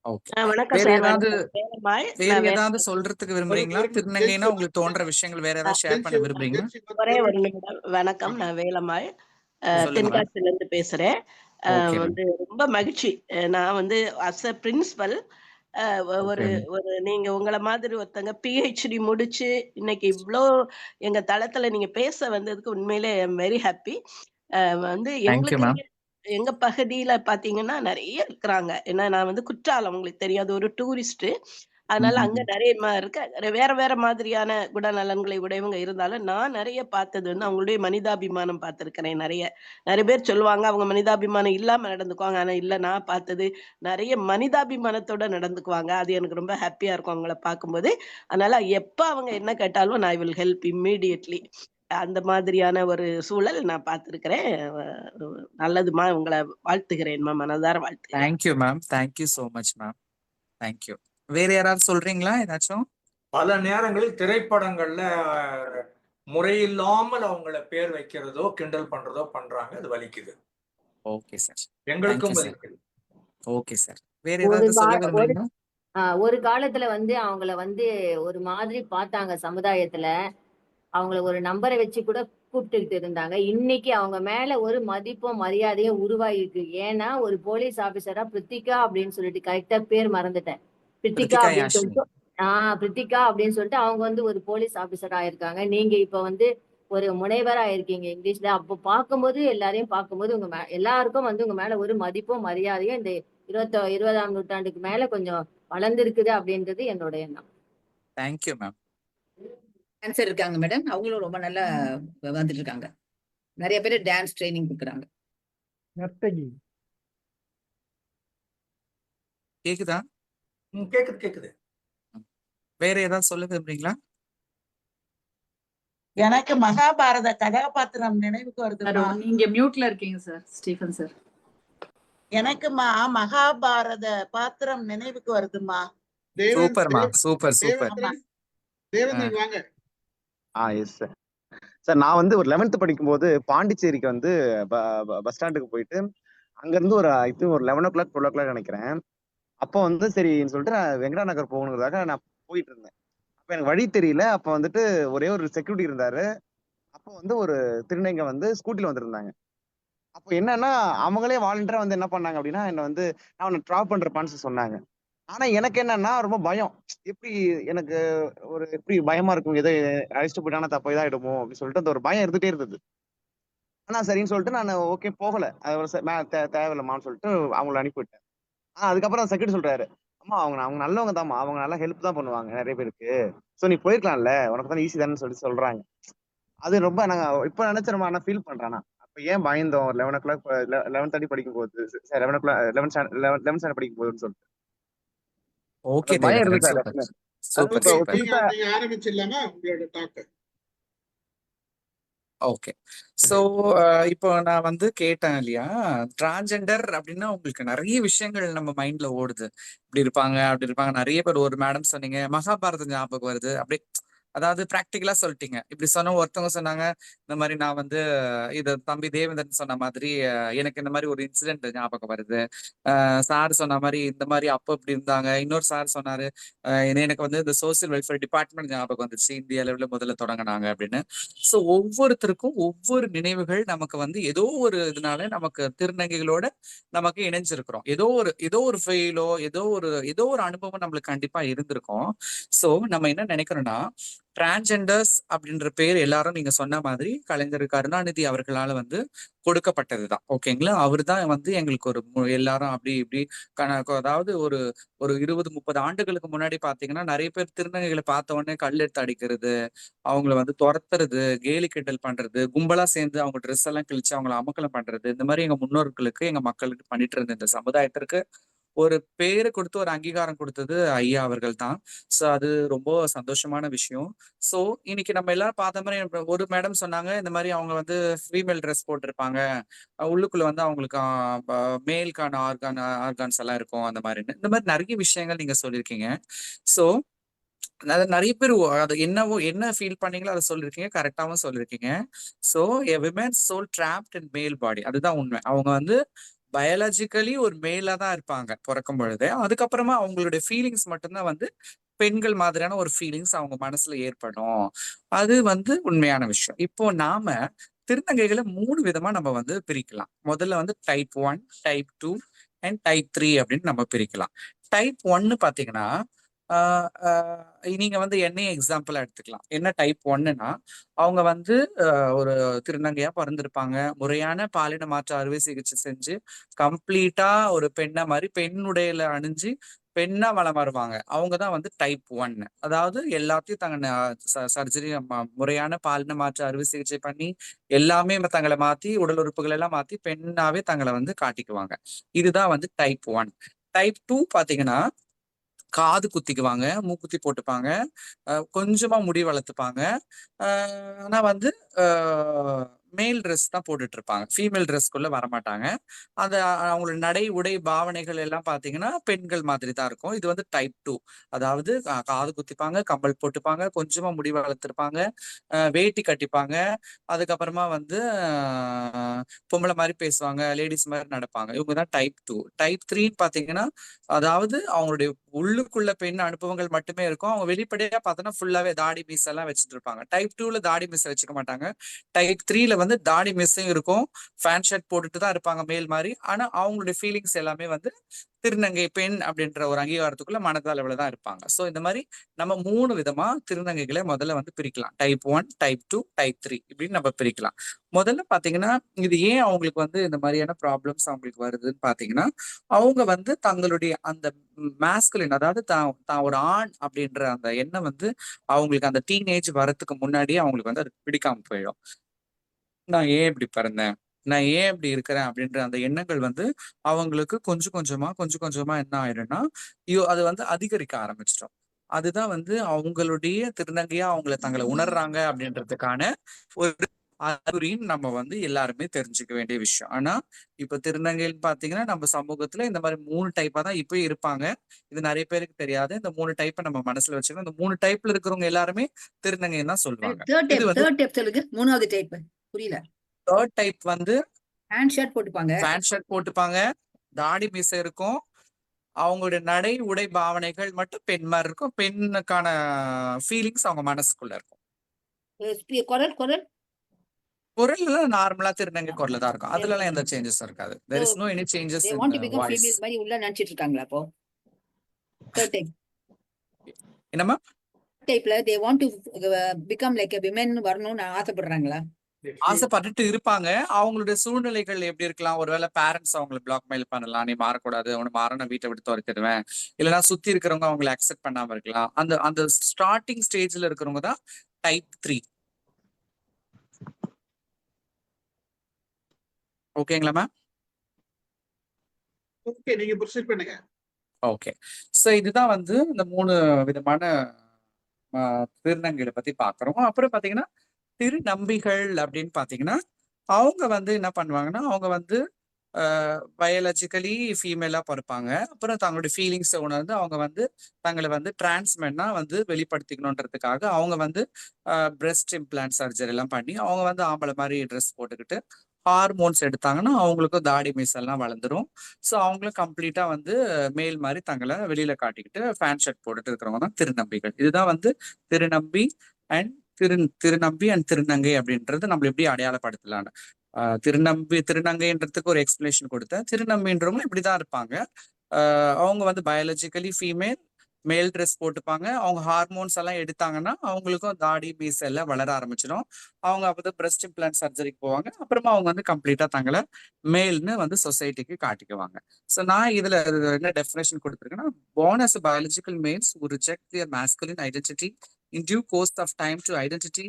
ஓகே. வணக்கம் வேற சார். ஏதாவது வேலம்மாள். வேற நான் ஏதாவது சொல்றதுக்கு விரும்புறீங்களா? திருநங்கைனா உங்களுக்கு தோன்ற விஷயங்கள் வேற ஏதாவது ஷேர் பண்ண விரும்புறீங்களா? ஒரே ஒரு நிமிடம். வணக்கம், நான் வேலம்மாள் சொல்லுங்க. தென்காசில இருந்து பேசுறேன். Okay ma'am. வந்து ரொம்ப மகிழ்ச்சி. நான் வந்து அஸ் அ பிரின்சிபல் ஒரு ஓகே. ஒரு நீங்க உங்கள மாதிரி ஒருத்தங்க PhD முடிச்சு இன்னைக்கு இவ்ளோ எங்க தளத்துல நீங்க பேச வந்ததுக்கு உண்மையிலே ஐ அம் வெரி ஹாப்பி. வந்து தேங்க்யூ எங்களுக்கு மேம். எங்க பகுதியில பாத்தீங்கன்னா நிறைய இருக்கிறாங்க. ஏன்னா நான் வந்து குற்றாலம் உங்களுக்கு தெரியும், அது ஒரு டூரிஸ்ட். அதனால அங்க நிறைய வேற வேற மாதிரியான குணநலன்களை உடையவங்க இருந்தாலும் நான் நிறைய பார்த்தது வந்து அவங்களுடைய மனிதாபிமானம் பார்த்திருக்கிறேன். நிறைய நிறைய பேர் சொல்லுவாங்க அவங்க மனிதாபிமானம் இல்லாம நடந்துக்குவாங்க. ஆனா இல்ல, நான் பார்த்தது நிறைய மனிதாபிமானத்தோட நடந்துக்குவாங்க. அது எனக்கு ரொம்ப ஹாப்பியா இருக்கும் அவங்கள பார்க்கும்போது. அதனால எப்ப அவங்க என்ன கேட்டாலும் நான் வில் ஹெல்ப் இம்மீடியட்லி. அந்த மாதிரியான ஒரு சூழல் நான் பார்த்திருக்கிறேன். நல்லதுமா, உங்களை வாழ்த்துகிறேன்மா, மனதார வாழ்த்துகிறேன். Thank you ma'am. Thank you so much ma'am. Thank you. வேற யாராவது சொல்றீங்களா ஏதாச்சும்? பல நேரங்களில் திரைப்படங்கள்ல முறையில்லாமல் அவங்கள பேர் வைக்கிறதோ கிண்டல் பண்றதோ பண்றாங்க. அது வலிக்குது. Okay sir. எங்களுக்கும் தேங்க்யூ சார். வலிக்குது. Okay sir. வேற ஒரு ஏதாவது சொல்ல ஒரு விரும்புறீங்களா? ஒரு காலத்துல வந்து அவங்கள வந்து ஒரு மாதிரி பார்த்தாங்க சமுதாயத்துல. அவங்கள ஒரு நம்பரை வச்சு கூட கூப்பிட்டுக்கிட்டு இருந்தாங்க. இன்னைக்கு அவங்க மேல ஒரு மதிப்பும் மரியாதையும் உருவாயிருக்கு. ஏன்னா ஒரு போலீஸ் ஆபீசரா பிரித்திகா அப்படின்னு சொல்லிட்டு, கரெக்டா பேர் மறந்துட்டேன், பிரித்திகா பிரித்திகா அப்படின்னு யாஷினி. சொல்லிட்டு பிரித்திகா அப்படின்னு சொல்லிட்டு அவங்க வந்து ஒரு போலீஸ் ஆபீசரா இருக்காங்க. நீங்க இப்ப வந்து ஒரு முனைவரா இருக்கீங்க இங்கிலீஷ்ல. அப்போ பார்க்கும்போது எல்லாரையும் பார்க்கும்போது எல்லாருக்கும் வந்து உங்க மேல ஒரு மதிப்பும் மரியாதையும் இந்த 20ஆம் நூற்றாண்டுக்கு மேல கொஞ்சம் வளர்ந்துருக்குது அப்படின்றது என்னோட எண்ணம். Thank you ma'am. டான்சர் இருக்காங்க மேடம், அவங்களும் ரொம்ப நல்லா வந்துட்டு இருக்காங்க. நிறைய பேர் டான்ஸ் ட்ரைனிங் கொடுக்குறாங்க. நர்த்தகி. கேக்குதா? கேக்குது கேக்குது. வேற ஏதாவது சொல்ல விரும்புறீங்களா? எனக்கு மகாபாரத கதாபாத்திரம் நினைவுக்கு வருதுமா. நீங்க மியூட்ல இருக்கீங்க சார், ஸ்டீஃபன் சார். எனக்கு மகாபாரத பாத்திரம் நினைவுக்கு வருதுமா. சூப்பர்மா, சூப்பர் சூப்பர். தேவேந்திரன் வாங்க. Yes sir. சார் நான் வந்து ஒரு 11th படிக்கும்போது பாண்டிச்சேரிக்கு வந்து பஸ் ஸ்டாண்டுக்கு போயிட்டு அங்க இருந்து ஒரு ஐ திங்க் ஒரு 11 o'clock 12 o'clock நினைக்கிறேன். அப்போ வந்து சரின்னு சொல்லிட்டு நான் வெங்கடா நகர் போகணுங்கிறதுக்காக நான் போயிட்டு இருந்தேன். அப்ப எனக்கு வழி தெரியல. அப்ப வந்துட்டு ஒரே ஒரு செக்யூரிட்டி இருந்தாரு. அப்போ வந்து ஒரு திருநங்கை வந்து ஸ்கூட்டில வந்திருந்தாங்க. அப்போ என்னன்னா அவங்களே வாலண்டியரா வந்து என்ன பண்ணாங்க அப்படின்னா என்ன வந்து நான் உன்னை ட்ராப் பண்றப்பான்னு சொன்னாங்க. ஆனா எனக்கு என்னன்னா ரொம்ப பயம். எப்படி எனக்கு ஒரு எப்படி பயமா இருக்கும், எதை அழைச்சிட்டு போயிட்டானா தப்பா இதாயிடுமோ அப்படின்னு சொல்லிட்டு அந்த ஒரு பயம் இருந்துட்டே இருந்தது. ஆனா சரின்னு சொல்லிட்டு நான் ஓகே போகல. தேவையில்லம்மான்னு சொல்லிட்டு அவங்கள அனுப்பிவிட்டேன். அதுக்கப்புறம் செக்யூரிட்டி சொல்றாரு, அம்மா அவங்க நல்லவங்க தான்மா, அவங்க நல்லா ஹெல்ப் தான் பண்ணுவாங்க நிறைய பேருக்கு. சோ நீ போயிருக்கலாம்ல, உனக்கு தான் ஈஸி தானே சொல்லி சொல்றாங்க. அது ரொம்ப நாங்க இப்ப நினைச்சிருமா, ஆனா ஃபீல் பண்றேன். அப்ப ஏன் பயந்தோம் 11 o'clock 11:30 படிக்கும் போது, 11 ஸ்டாண்டர்ட் படிக்கும் போதுன்னு சொல்லிட்டு ஓகே பயம் தேவேந்திரன், இருக்கு சூப்பர் சார். Super super. நீங்க ஆரம்பிச்சிடலாமா உங்களோட டாக்? ஓகே. சோ இப்போ நான் வந்து கேட்டேன் இல்லையா, டிரான்ஜெண்டர் அப்படின்னா உங்களுக்கு நிறைய விஷயங்கள் நம்ம மைண்ட்ல ஓடுது. இப்படி இருப்பாங்க அப்படி இருப்பாங்க. நிறைய பேர், ஒரு மேடம் சொன்னீங்க மகாபாரதம் ஞாபகம் வருது. அப்படி அதாவது பிராக்டிக்கலா சொல்லிட்டீங்க. இப்படி சொன்ன ஒருத்தவங்க சொன்னாங்க, இந்த மாதிரி நான் வந்து இது தம்பி தேவேந்திரன் சொன்ன மாதிரி எனக்கு இந்த மாதிரி ஒரு இன்சிடென்ட் ஞாபகம் வருது. சார் சொன்ன மாதிரி இந்த மாதிரி அப்போ இப்படி இருந்தாங்க. இன்னொரு சார் சொன்னாரு, எனக்கு வந்து இந்த சோசியல் வெல்ஃபேர் டிபார்ட்மெண்ட் ஞாபகம் வந்துச்சு, இந்திய அளவுல முதல்ல தொடங்கினாங்க அப்படின்னு. ஸோ ஒவ்வொருத்தருக்கும் ஒவ்வொரு நினைவுகள் நமக்கு வந்து ஏதோ ஒரு இதனால நமக்கு திருநங்கைகளோட நமக்கு இணைஞ்சிருக்கிறோம். ஏதோ ஒரு ஃபெயிலோ ஏதோ ஒரு அனுபவம் நம்மளுக்கு கண்டிப்பா இருந்திருக்கும். ஸோ நம்ம என்ன நினைக்கிறோம்னா, டிரான்ஜெண்டர்ஸ் அப்படின்ற பேர் எல்லாரும் நீங்க சொன்ன மாதிரி கலைஞர் கருணாநிதி அவர்களால வந்து கொடுக்கப்பட்டதுதான். ஓகேங்களா? அவரு தான் வந்து எங்களுக்கு ஒரு எல்லாரும் அப்படி இப்படி அதாவது ஒரு 20-30 ஆண்டுகளுக்கு முன்னாடி பாத்தீங்கன்னா நிறைய பேர் திருநங்கைகளை பார்த்த உடனே கல் எடுத்து அடிக்கிறது, அவங்கள வந்து துரத்துறது, கேலி கிண்டல் பண்றது, கும்பலா சேர்ந்து அவங்க ட்ரெஸ் எல்லாம் கிழிச்சு அவங்களை அமக்கலம் பண்றது, இந்த மாதிரி எங்க முன்னோர்களுக்கு எங்க மக்களுக்கு பண்ணிட்டு இருந்த இந்த சமுதாயத்திற்கு ஒரு பேரு கொடுத்து ஒரு அங்கீகாரம் கொடுத்தது ஐயா அவர்கள் தான். ஸோ அது ரொம்ப சந்தோஷமான விஷயம். ஸோ இன்னைக்கு நம்ம எல்லாரும் பார்த்த மாதிரி ஒரு மேடம் சொன்னாங்க, இந்த மாதிரி அவங்க வந்து ஃபீமேல் ட்ரெஸ் போட்டிருப்பாங்க, உள்ளுக்குள்ள வந்து அவங்களுக்கு மேல்கான ஆர்கான்ஸ் எல்லாம் இருக்கும் அந்த மாதிரின்னு. இந்த மாதிரி நிறைய விஷயங்கள் நீங்க சொல்லியிருக்கீங்க. ஸோ நிறைய பேர் அது என்னவோ என்ன ஃபீல் பண்ணீங்களோ அதை சொல்லியிருக்கீங்க, கரெக்டாவும் சொல்லியிருக்கீங்க. So a women soul trapped in male body, அதுதான் உண்மை. அவங்க வந்து பயாலஜிக்கலி ஒரு மேலா தான் இருப்பாங்க பிறக்கும் பொழுது. அதுக்கப்புறமா அவங்களுடைய ஃபீலிங்ஸ் மட்டும்தான் வந்து பெண்கள் மாதிரியான ஒரு ஃபீலிங்ஸ் அவங்க மனசுல ஏற்படும். அது வந்து உண்மையான விஷயம். இப்போ நாம திருநங்கைகளை 3 விதமா நம்ம வந்து பிரிக்கலாம். முதல்ல வந்து டைப் 1, டைப் 2 அண்ட் டைப் 3 அப்படின்னு நம்ம பிரிக்கலாம். டைப் 1 பாத்தீங்கன்னா நீங்க வந்து என்னைய எக்ஸாம்பிளா எடுத்துக்கலாம். என்ன டைப் 1ன்னா, அவங்க வந்து ஒரு திருநங்கையா பிறந்திருப்பாங்க, முறையான பாலின மாற்று அறுவை சிகிச்சை செஞ்சு கம்ப்ளீட்டா ஒரு பெண்ணை மாதிரி பெண்ணுடையில அணிஞ்சு பெண்ணா வளம் வருவாங்க. அவங்கதான் வந்து டைப் 1. அதாவது எல்லாத்தையும் தங்க சர்ஜரி முறையான பாலின மாற்று அறுவை சிகிச்சை பண்ணி எல்லாமே தங்களை மாத்தி உடல் உறுப்புகள் எல்லாம் மாத்தி பெண்ணாவே தங்களை வந்து காட்டிக்குவாங்க. இதுதான் வந்து டைப் 1. டைப் 2 பாத்தீங்கன்னா காது குத்திக்குவாங்க, மூக்குத்தி போட்டுப்பாங்க, கொஞ்சமா முடி வளர்த்துப்பாங்க. ஆனா வந்து மேல் ட்ரெஸ் தான் போட்டுட்டு இருப்பாங்க, ஃபீமேல் ட்ரெஸ்க்குள்ள வரமாட்டாங்க. அந்த அவங்களோட நடை உடை பாவனைகள் எல்லாம் பாத்தீங்கன்னா பெண்கள் மாதிரி தான் இருக்கும். இது வந்து டைப் 2. அதாவது காது குத்திப்பாங்க, கம்பல் போட்டுப்பாங்க, கொஞ்சமா முடி வளர்த்துருப்பாங்க, வேட்டி கட்டிப்பாங்க, அதுக்கப்புறமா வந்து பொம்பளை மாதிரி பேசுவாங்க, லேடிஸ் மாதிரி நடப்பாங்க. இவங்க தான் டைப் 2. டைப் 3 பாத்தீங்கன்னா, அதாவது அவங்களுடைய உள்ளுக்குள்ள பெண் அனுபவங்கள் மட்டுமே இருக்கும். அவங்க வெளிப்படையா பார்த்தோன்னா ஃபுல்லாவே தாடி மீஸ் எல்லாம் வச்சுட்டு இருப்பாங்க. டைப் 2ல தாடி மீஸ் வச்சுக்க மாட்டாங்க. டைப் 3ல வந்து தாடி மீஸும் இருக்கும், ஃபேன் ஷர்ட் போட்டுட்டு தான் இருப்பாங்க மேல் மாதிரி. ஆனா அவங்களுடைய ஃபீலிங்ஸ் எல்லாமே வந்து திருநங்கை பெண் அப்படின்ற ஒரு அங்கீகாரத்துக்குள்ள மனதளவுல தான் இருப்பாங்க. ஸோ இந்த மாதிரி நம்ம 3 விதமா திருநங்கைகளை முதல்ல வந்து பிரிக்கலாம். டைப் 1, டைப் 2, டைப் 3 இப்படின்னு நம்ம பிரிக்கலாம். முதல்ல பாத்தீங்கன்னா, இது ஏன் அவங்களுக்கு வந்து இந்த மாதிரியான ப்ராப்ளம்ஸ் அவங்களுக்கு வருதுன்னு பாத்தீங்கன்னா, அவங்க வந்து தங்களுடைய அந்த மாஸ்குலின், அதாவது தான் ஒரு ஆண் அப்படின்ற அந்த எண்ணம் வந்து அவங்களுக்கு அந்த டீனேஜ் வரத்துக்கு முன்னாடியே அவங்களுக்கு வந்து அது பிடிக்காம போயிடும். நான் ஏன் இப்படி பிறந்தேன், நான் ஏன் இப்படி இருக்கிறேன் அப்படின்ற அந்த எண்ணங்கள் வந்து அவங்களுக்கு கொஞ்சம் கொஞ்சமா என்ன ஆயிடும்னா, அது வந்து அதிகரிக்க ஆரம்பிச்சிடும். அதுதான் வந்து அவங்களுடைய திருநங்கையா அவங்கள தங்களை உணர்றாங்க அப்படின்றதுக்கான ஒரு அறிகுறின்னு நம்ம வந்து எல்லாருமே தெரிஞ்சுக்க வேண்டிய விஷயம். ஆனா இப்ப திருநங்கைன்னு பாத்தீங்கன்னா நம்ம சமூகத்துல இந்த மாதிரி 3 டைப்பா தான் இப்ப இருப்பாங்க. இது நிறைய பேருக்கு தெரியாது. இந்த 3 டைப்பை நம்ம மனசுல வச்சுக்கணும். இந்த 3 டைப்ல இருக்கிறவங்க எல்லாருமே திருநங்கைன்னு தான் சொல்லுவாங்க. இது வந்து சொல்லுங்க. 3வது டைப் புரியல. 3rd டைப் வந்து பேண்ட் ஷர்ட் போட்டுப்பாங்க, பேண்ட் ஷர்ட் போட்டுப்பாங்க, தாடி மீசை இருக்கும், அவங்களுடைய நடை உடை பாவனைகள் மட்டும் பெண் மாதிரி இருக்கும், பெண்ணுக்கான ஃபீலிங்ஸ் அவங்க மனசுக்குள்ள இருக்கும். குரல் குரல் நார்மலா திருநங்கை குரல்ல தான் இருக்கும். அதுல எல்லாம் எந்த சேஞ்சஸும் இருக்காது. there is no any changes they in want to become voice. female மாதிரி உள்ள நினைச்சிட்டு இருக்காங்களா அப்போ? third type என்னமா டைப்ல they want to become like a women வரணும்னு ஆசைப்படுறாங்களா? ஆசைப்பட்டுட்டு இருப்பாங்க. அவங்களுடைய சூழ்நிலைகள் எப்படி இருக்கலாம், ஒருவேளை பேரண்ட்ஸ் அவங்களை பிளாக்மெயில் பண்ணலாம், நீ மாறக்கூடாது, அவனை மாற வீட்டை விட்டு துரத்திடுவேன், இல்லைன்னா சுத்தி இருக்கிறவங்க அவங்களை அக்செப்ட் பண்ணாம இருக்கலாம். அந்த ஸ்டார்டிங் ஸ்டேஜ்ல இருக்கிறவங்க தான் டைப் 3. ஓகேங்களா மேம்? ஓகே, நீங்க ப்ரொசீட் பண்ணுங்க. ஓகே, ஸோ இதுதான் வந்து இந்த 3 விதமான திருநங்கைகளை பத்தி பாக்குறோம். அப்புறம் பாத்தீங்கன்னா திருநம்பிகள் அப்படின்னு பாத்தீங்கன்னா, அவங்க வந்து என்ன பண்ணுவாங்கன்னா, அவங்க வந்து பயாலஜிக்கலி ஃபீமேலா பிறப்பாங்க. அப்புறம் தங்களுடைய ஃபீலிங்ஸை உணர்ந்து அவங்க வந்து தங்களை வந்து டிரான்ஸ்மென்னா வந்து வெளிப்படுத்திக்கணுன்றதுக்காக அவங்க வந்து பிரெஸ்ட் இம்ப்ளான்ட் சர்ஜரி எல்லாம் பண்ணி அவங்க வந்து ஆம்பளை மாதிரி ட்ரெஸ் போட்டுக்கிட்டு ஹார்மோன்ஸ் எடுத்தாங்கன்னா அவங்களுக்கும் தாடி மீஸ் எல்லாம் வளர்ந்துரும். ஸோ அவங்களும் கம்ப்ளீட்டா வந்து மேல் மாதிரி தங்களை வெளியில காட்டிக்கிட்டு ஃபேன் ஷர்ட் போட்டுட்டு இருக்கிறவங்க தான் திருநம்பிகள். இதுதான் வந்து திருநம்பி அண்ட் திருநம்பி அண்ட் திருநங்கை அப்படின்றது நம்ம எப்படி அடையாளப்படுத்தலான்னு. திருநங்கைன்றதுக்கு ஒரு எக்ஸ்பிளேஷன் கொடுத்தேன். திருநம்பின்றவங்க இப்படிதான் இருப்பாங்க. அவங்க வந்து பயாலஜிக்கலி ஃபீமேல், மேல் ட்ரெஸ் போட்டுப்பாங்க. அவங்க ஹார்மோன்ஸ் எல்லாம் எடுத்தாங்கன்னா அவங்களுக்கும் தாடி மீஸ் எல்லாம் வளர ஆரம்பிச்சிடும். அவங்க அப்போ பிரெஸ்ட் இம்ப்ளான்ட் சர்ஜரிக்கு போவாங்க. அப்புறமா அவங்க வந்து கம்ப்ளீட்டா தங்களை மேல்னு வந்து சொசைட்டிக்கு காட்டிக்குவாங்க. ஸோ நான் இதுல என்ன definition கொடுத்துருக்கேன்னா, born as a biological males who reject their masculine identity in due course of time to identity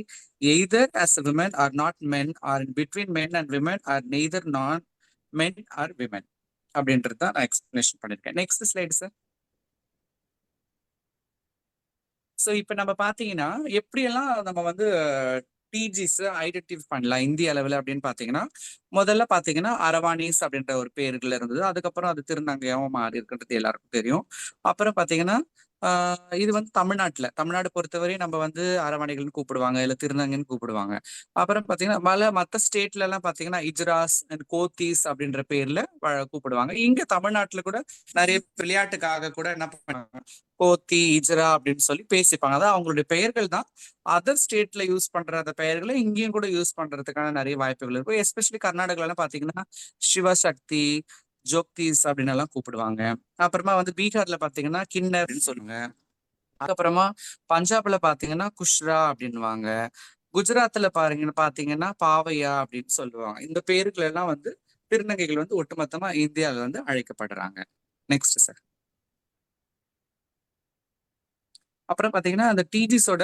either as a women or not men, or in between men and women, or neither non men or women. அப்படின்றது தான் நான் explanation பண்ணிருக்கேன். Next slide sir. So இப்போ நம்ம பார்த்தீங்கன்னா எப்படியெல்லாம் நம்ம வந்து டிஜிஸ் ஐடென்டிஃபை பண்ணலாம் இந்திய அளவில் அப்படின்னு பார்த்தீங்கன்னா, முதல்ல பார்த்தீங்கன்னா அரவாணிஸ் அப்படின்ற ஒரு பேர்கள் இருந்தது. அதுக்கப்புறம் அது திருநங்கையாகவும் மாறி இருக்குன்றது எல்லாருக்கும் தெரியும். அப்புறம் பார்த்தீங்கன்னா இது வந்து தமிழ்நாடு பொறுத்தவரை நம்ம வந்து அரவணைகள்னு கூப்பிடுவாங்க, இல்லை திருநங்கைன்னு கூப்பிடுவாங்க. அப்புறம் பார்த்தீங்கன்னா மற்ற ஸ்டேட்ல எல்லாம் பார்த்தீங்கன்னா இஜ்ராஸ் அண்ட் கோத்தீஸ் அப்படின்ற பேர்ல கூப்பிடுவாங்க. இங்க தமிழ்நாட்டுல கூட நிறைய விளையாட்டுக்காக கூட என்ன பண்ணுவாங்க, கோத்தி இஜ்ரா அப்படின்னு சொல்லி பேசிப்பாங்க. அதான் அவங்களுடைய பெயர்கள் தான் அதர் ஸ்டேட்ல யூஸ் பண்ற அந்த பெயர்களை இங்கேயும் கூட யூஸ் பண்றதுக்கான நிறைய வாய்ப்புகள் இருக்கும். எஸ்பெஷலி கர்நாடகால எல்லாம் பாத்தீங்கன்னா சிவசக்தி, ஜோக்திஸ் அப்படின்னு எல்லாம் கூப்பிடுவாங்க. அப்புறமா வந்து பீகார்ல பாத்தீங்கன்னா கிண்ணர் அப்படின்னு சொல்லுவாங்க. அதுக்கப்புறமா பஞ்சாப்ல பாத்தீங்கன்னா குஷ்ரா அப்படின்னுவாங்க. குஜராத்ல பாத்தீங்கன்னா பாவையா அப்படின்னு சொல்லுவாங்க. இந்த பேர்கள் எல்லாம் வந்து திருநங்கைகள் வந்து ஒட்டுமொத்தமா இந்தியாவில வந்து அழைக்கப்படுறாங்க. Next sir. அப்புறம் பாத்தீங்கன்னா அந்த டிஜிஸோட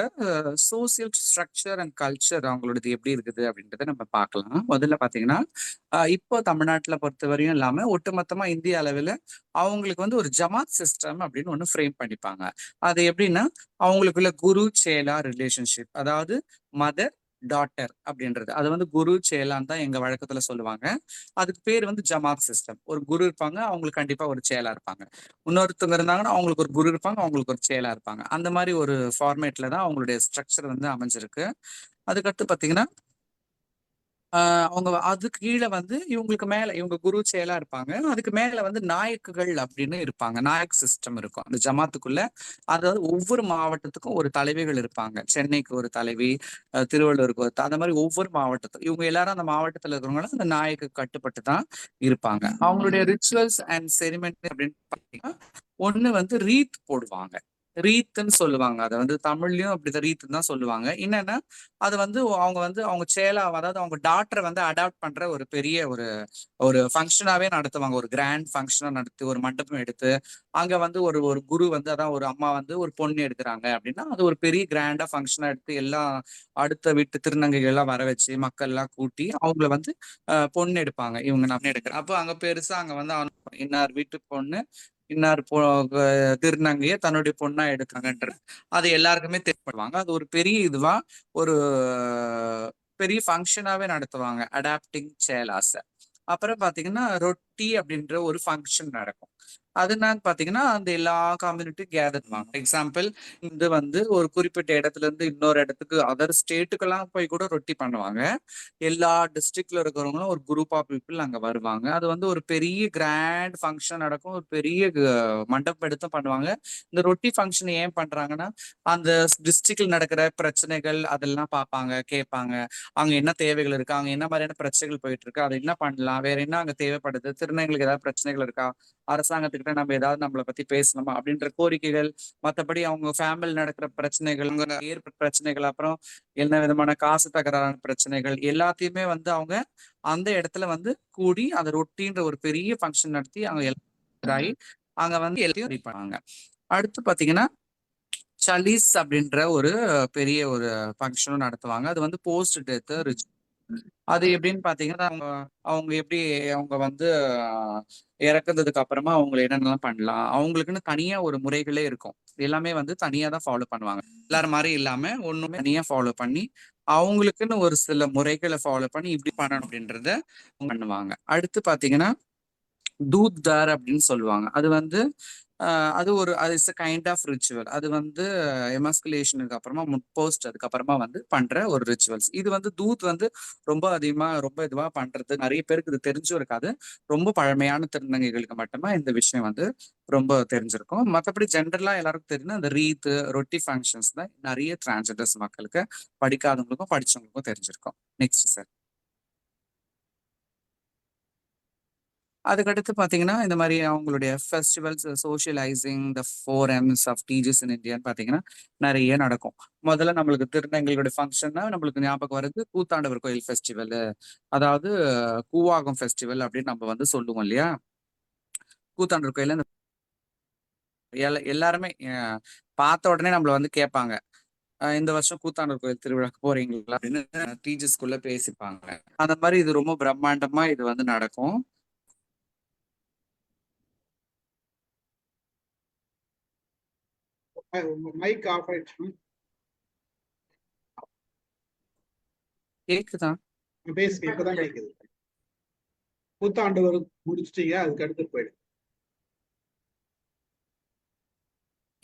சோசியல் ஸ்ட்ரக்சர் அண்ட் கல்ச்சர் அவங்களோடது எப்படி இருக்குது அப்படின்றத நம்ம பார்க்கலாம். முதல்ல பாத்தீங்கன்னா இப்போ தமிழ்நாட்டுல பொறுத்தவரையும் இல்லாம ஒட்டுமொத்தமா இந்திய அளவில் அவங்களுக்கு வந்து ஒரு ஜமாத் சிஸ்டம் அப்படின்னு ஒண்ணு ஃப்ரேம் பண்ணிப்பாங்க. அது எப்படின்னா அவங்களுக்குள்ள குரு சேலா ரிலேஷன்ஷிப், அதாவது மதர் டாட்டர் அப்படின்றது. அது வந்து குரு சேலான்னு தான் எங்க வழக்கத்துல சொல்லுவாங்க. அதுக்கு பேர் வந்து ஜமாத் சிஸ்டம். ஒரு குரு இருப்பாங்க, அவங்களுக்கு கண்டிப்பா ஒரு சேலா இருப்பாங்க. இன்னொருத்தவங்க இருந்தாங்கன்னா அவங்களுக்கு ஒரு குரு இருப்பாங்க, அவங்களுக்கு ஒரு சேலா இருப்பாங்க. அந்த மாதிரி ஒரு ஃபார்மேட்ல தான் அவங்களுடைய ஸ்ட்ரக்சர் வந்து அமைஞ்சிருக்கு. அதுக்கடுத்து பாத்தீங்கன்னா அவங்க அதுக்கு கீழே வந்து இவங்களுக்கு மேல இவங்க குரு சேலா இருப்பாங்க. அதுக்கு மேல வந்து நாயக்குகள் அப்படின்னு இருப்பாங்க. நாயக் சிஸ்டம் இருக்கும் அந்த ஜமாத்துக்குள்ள. அதாவது ஒவ்வொரு மாவட்டத்துக்கும் ஒரு தலைவிகள் இருப்பாங்க. சென்னைக்கு ஒரு தலைவி, திருவள்ளூருக்கு ஒரு அந்த மாதிரி ஒவ்வொரு மாவட்டத்துக்கும் இவங்க எல்லாரும் அந்த மாவட்டத்துல இருக்கிறவங்களும் அந்த நாயக்கு கட்டுப்பட்டு தான் இருப்பாங்க. அவங்களுடைய ரிச்சுவல்ஸ் அண்ட் செரிமனி அப்படின்னு பாத்தீங்கன்னா ஒண்ணு வந்து ரீத் போடுவாங்க. ரீத்துன்னு சொல்லுவாங்க. அதை வந்து தமிழ்லயும் அப்படிதான் ரீத்துன்னு தான் சொல்லுவாங்க. என்னன்னா அது வந்து அவங்க சேலா, அதாவது அவங்க டாக்டரை வந்து அடாப்ட் பண்ற ஒரு பெரிய ஒரு ஃபங்க்ஷனாவே நடத்துவாங்க. ஒரு கிராண்ட் ஃபங்க்ஷனா நடத்தி ஒரு மண்டபம் எடுத்து அங்க வந்து ஒரு குரு வந்து அதான் ஒரு அம்மா வந்து ஒரு பொண்ணு எடுக்கிறாங்க அப்படின்னா அது ஒரு பெரிய கிராண்டா ஃபங்க்ஷனா எடுத்து எல்லாம் அடுத்த வீட்டு திருநங்கைகள் எல்லாம் வர வச்சு மக்கள் எல்லாம் கூட்டி அவங்கள வந்து பொண்ணு எடுப்பாங்க. இவங்க நம்ம எடுக்கிறோம். அப்போ அங்க பெருசா அங்க வந்து இன்னார் வீட்டு பொண்ணு இன்னார் திருநங்கைய தன்னுடைய பொண்ணா எடுக்காங்கன்ற அது எல்லாருக்குமே தெரியப்படுவாங்க. அது ஒரு பெரிய இதுவா ஒரு பெரிய ஃபங்க்ஷனாவே நடத்துவாங்க, அடாப்டிங் சேலாஸ். அப்புறம் பாத்தீங்கன்னா ரொட்டி அப்படின்ற ஒரு ஃபங்க்ஷன் நடக்கும். அது என்னன்னு பாத்தீங்கன்னா அந்த எல்லா கம்யூனிட்டி கேதர் பண்ணுவாங்க. எக்ஸாம்பிள் இது வந்து ஒரு குறிப்பிட்ட இடத்துல இருந்து இன்னொரு இடத்துக்கு அதர் ஸ்டேட்டுக்கெல்லாம் போய் கூட ரொட்டி பண்ணுவாங்க. எல்லா டிஸ்ட்ரிக்ட்ல இருக்கிறவங்களும் ஒரு குரூப் ஆஃப் பீப்புள் அங்க வருவாங்க. அது வந்து ஒரு பெரிய கிராண்ட் ஃபங்க்ஷன் நடக்கும். ஒரு பெரிய மண்டபம் எடுத்து பண்ணுவாங்க. இந்த ரொட்டி ஃபங்க்ஷன் ஏன் பண்றாங்கன்னா அந்த டிஸ்ட்ரிக்ட்ல நடக்கிற பிரச்சனைகள் அதெல்லாம் பார்ப்பாங்க, கேட்பாங்க. அங்க என்ன தேவைகள் இருக்கு, அங்க என்ன மாதிரியான பிரச்சனைகள் போயிட்டு இருக்கு, அதை என்ன பண்ணலாம், வேற என்ன அங்க தேவைப்படுது, திருநங்கைகளுக்கு ஏதாவது பிரச்சனைகள் இருக்கா, அரசாங்கத்துக்கிட்ட நம்ம ஏதாவது நம்மளை பத்தி பேசணுமா அப்படின்ற கோரிக்கைகள், மற்றபடி அவங்க ஃபேமிலி நடக்கிற பிரச்சனைகள், அவங்க ஏற்பட்ட பிரச்சனைகள், அப்புறம் என்ன விதமான காசு தகராறான பிரச்சனைகள் எல்லாத்தையுமே வந்து அவங்க அந்த இடத்துல வந்து கூடி அந்த ரொட்டின்ற ஒரு பெரிய ஃபங்க்ஷன் நடத்தி அங்க வந்து எல்லாத்தையும் ரெடி பண்ணுவாங்க. அடுத்து பாத்தீங்கன்னா சலீஸ் அப்படின்ற ஒரு பெரிய ஒரு ஃபங்க்ஷனும் நடத்துவாங்க. அது வந்து போஸ்ட் டெத் ரிச்சுவல். அது எப்படின்னு பாத்தீங்கன்னா அவங்க எப்படி அவங்க வந்து இறக்குறதுக்கு அப்புறமா அவங்களை என்னென்னலாம் பண்ணலாம், அவங்களுக்குன்னு தனியா ஒரு முறைகளே இருக்கும். எல்லாமே வந்து தனியா தான் ஃபாலோ பண்ணுவாங்க. எல்லாரும் மாதிரி இல்லாம ஒண்ணுமே தனியா ஃபாலோ பண்ணி அவங்களுக்குன்னு ஒரு சில முறைகளை ஃபாலோ பண்ணி இப்படி பண்ணணும் அப்படின்றத பண்ணுவாங்க. அடுத்து பாத்தீங்கன்னா தூத் தார் அப்படின்னு சொல்லுவாங்க. அது வந்து அது இட்ஸ் கைண்ட் ஆஃப் ரிச்சுவல். அது வந்து எமாஸ்குலேஷனுக்கு அப்புறமா போஸ்ட் அதுக்கப்புறமா வந்து பண்ற ஒரு ரிச்சுவல்ஸ். இது வந்து தூத் வந்து ரொம்ப இதுவா பண்றது நிறைய பேருக்கு இது தெரிஞ்சும் இருக்காது. ரொம்ப பழமையான திருநங்கைகளுக்கு மட்டுமே இந்த விஷயம் வந்து ரொம்ப தெரிஞ்சிருக்கும். மற்றபடி ஜென்ரலா எல்லாருக்கும் தெரியும் அந்த ரீத் ரொட்டி ஃபங்க்ஷன்ஸ் தான் நிறைய டிரான்ஸ்ஜெண்டர்ஸ் மக்களுக்கு, படிக்காதவங்களுக்கும் படிச்சவங்களுக்கும் தெரிஞ்சிருக்கும். Next sir. அதுக்கடுத்து பாத்தீங்கன்னா இந்த மாதிரி அவங்களுடைய festivals, socialising the 4Ms of teachers in இந்தியான்னு பாத்தீங்கன்னா நிறைய நடக்கும். முதல்ல நம்மளுக்கு திருநங்கைகளுடைய ஃபங்க்ஷன்னா நம்மளுக்கு ஞாபகம் வருது கூத்தாண்டவர் கோயில் ஃபெஸ்டிவல், அதாவது கூவாகம் ஃபெஸ்டிவல் அப்படின்னு நம்ம வந்து சொல்லுவோம் இல்லையா. கூத்தாண்டவர் கோயில எல்லாருமே பார்த்த உடனே நம்மள வந்து கேட்பாங்க, இந்த வருஷம் கூத்தாண்டவர் கோயில் திருவிழாக்கு போறீங்களா அப்படின்னு டீச்சர்ஸ்குள்ள பேசிப்பாங்க. அந்த மாதிரி இது ரொம்ப பிரம்மாண்டமா இது வந்து நடக்கும். மைக் ஆஃப் ஆயிடுச்சு. கேக்குதா? பேசுங்க, இப்பதான் கேக்குது. புத்தாண்டு முடிச்சிட்டீங்க, அதுக்கு அடுத்து போயிடு.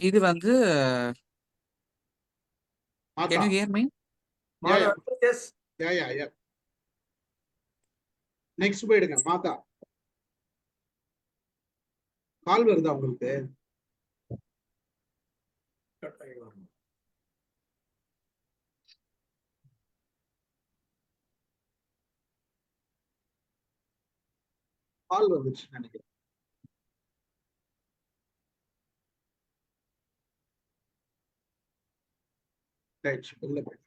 இது வந்து மாதா. can you hear me? Yeah. Next போயிடுங்க. மாதா, கால் வருதா உங்களுக்கு? கால் வந்துச்சு நினைக்கிறேன். உள்ள போய்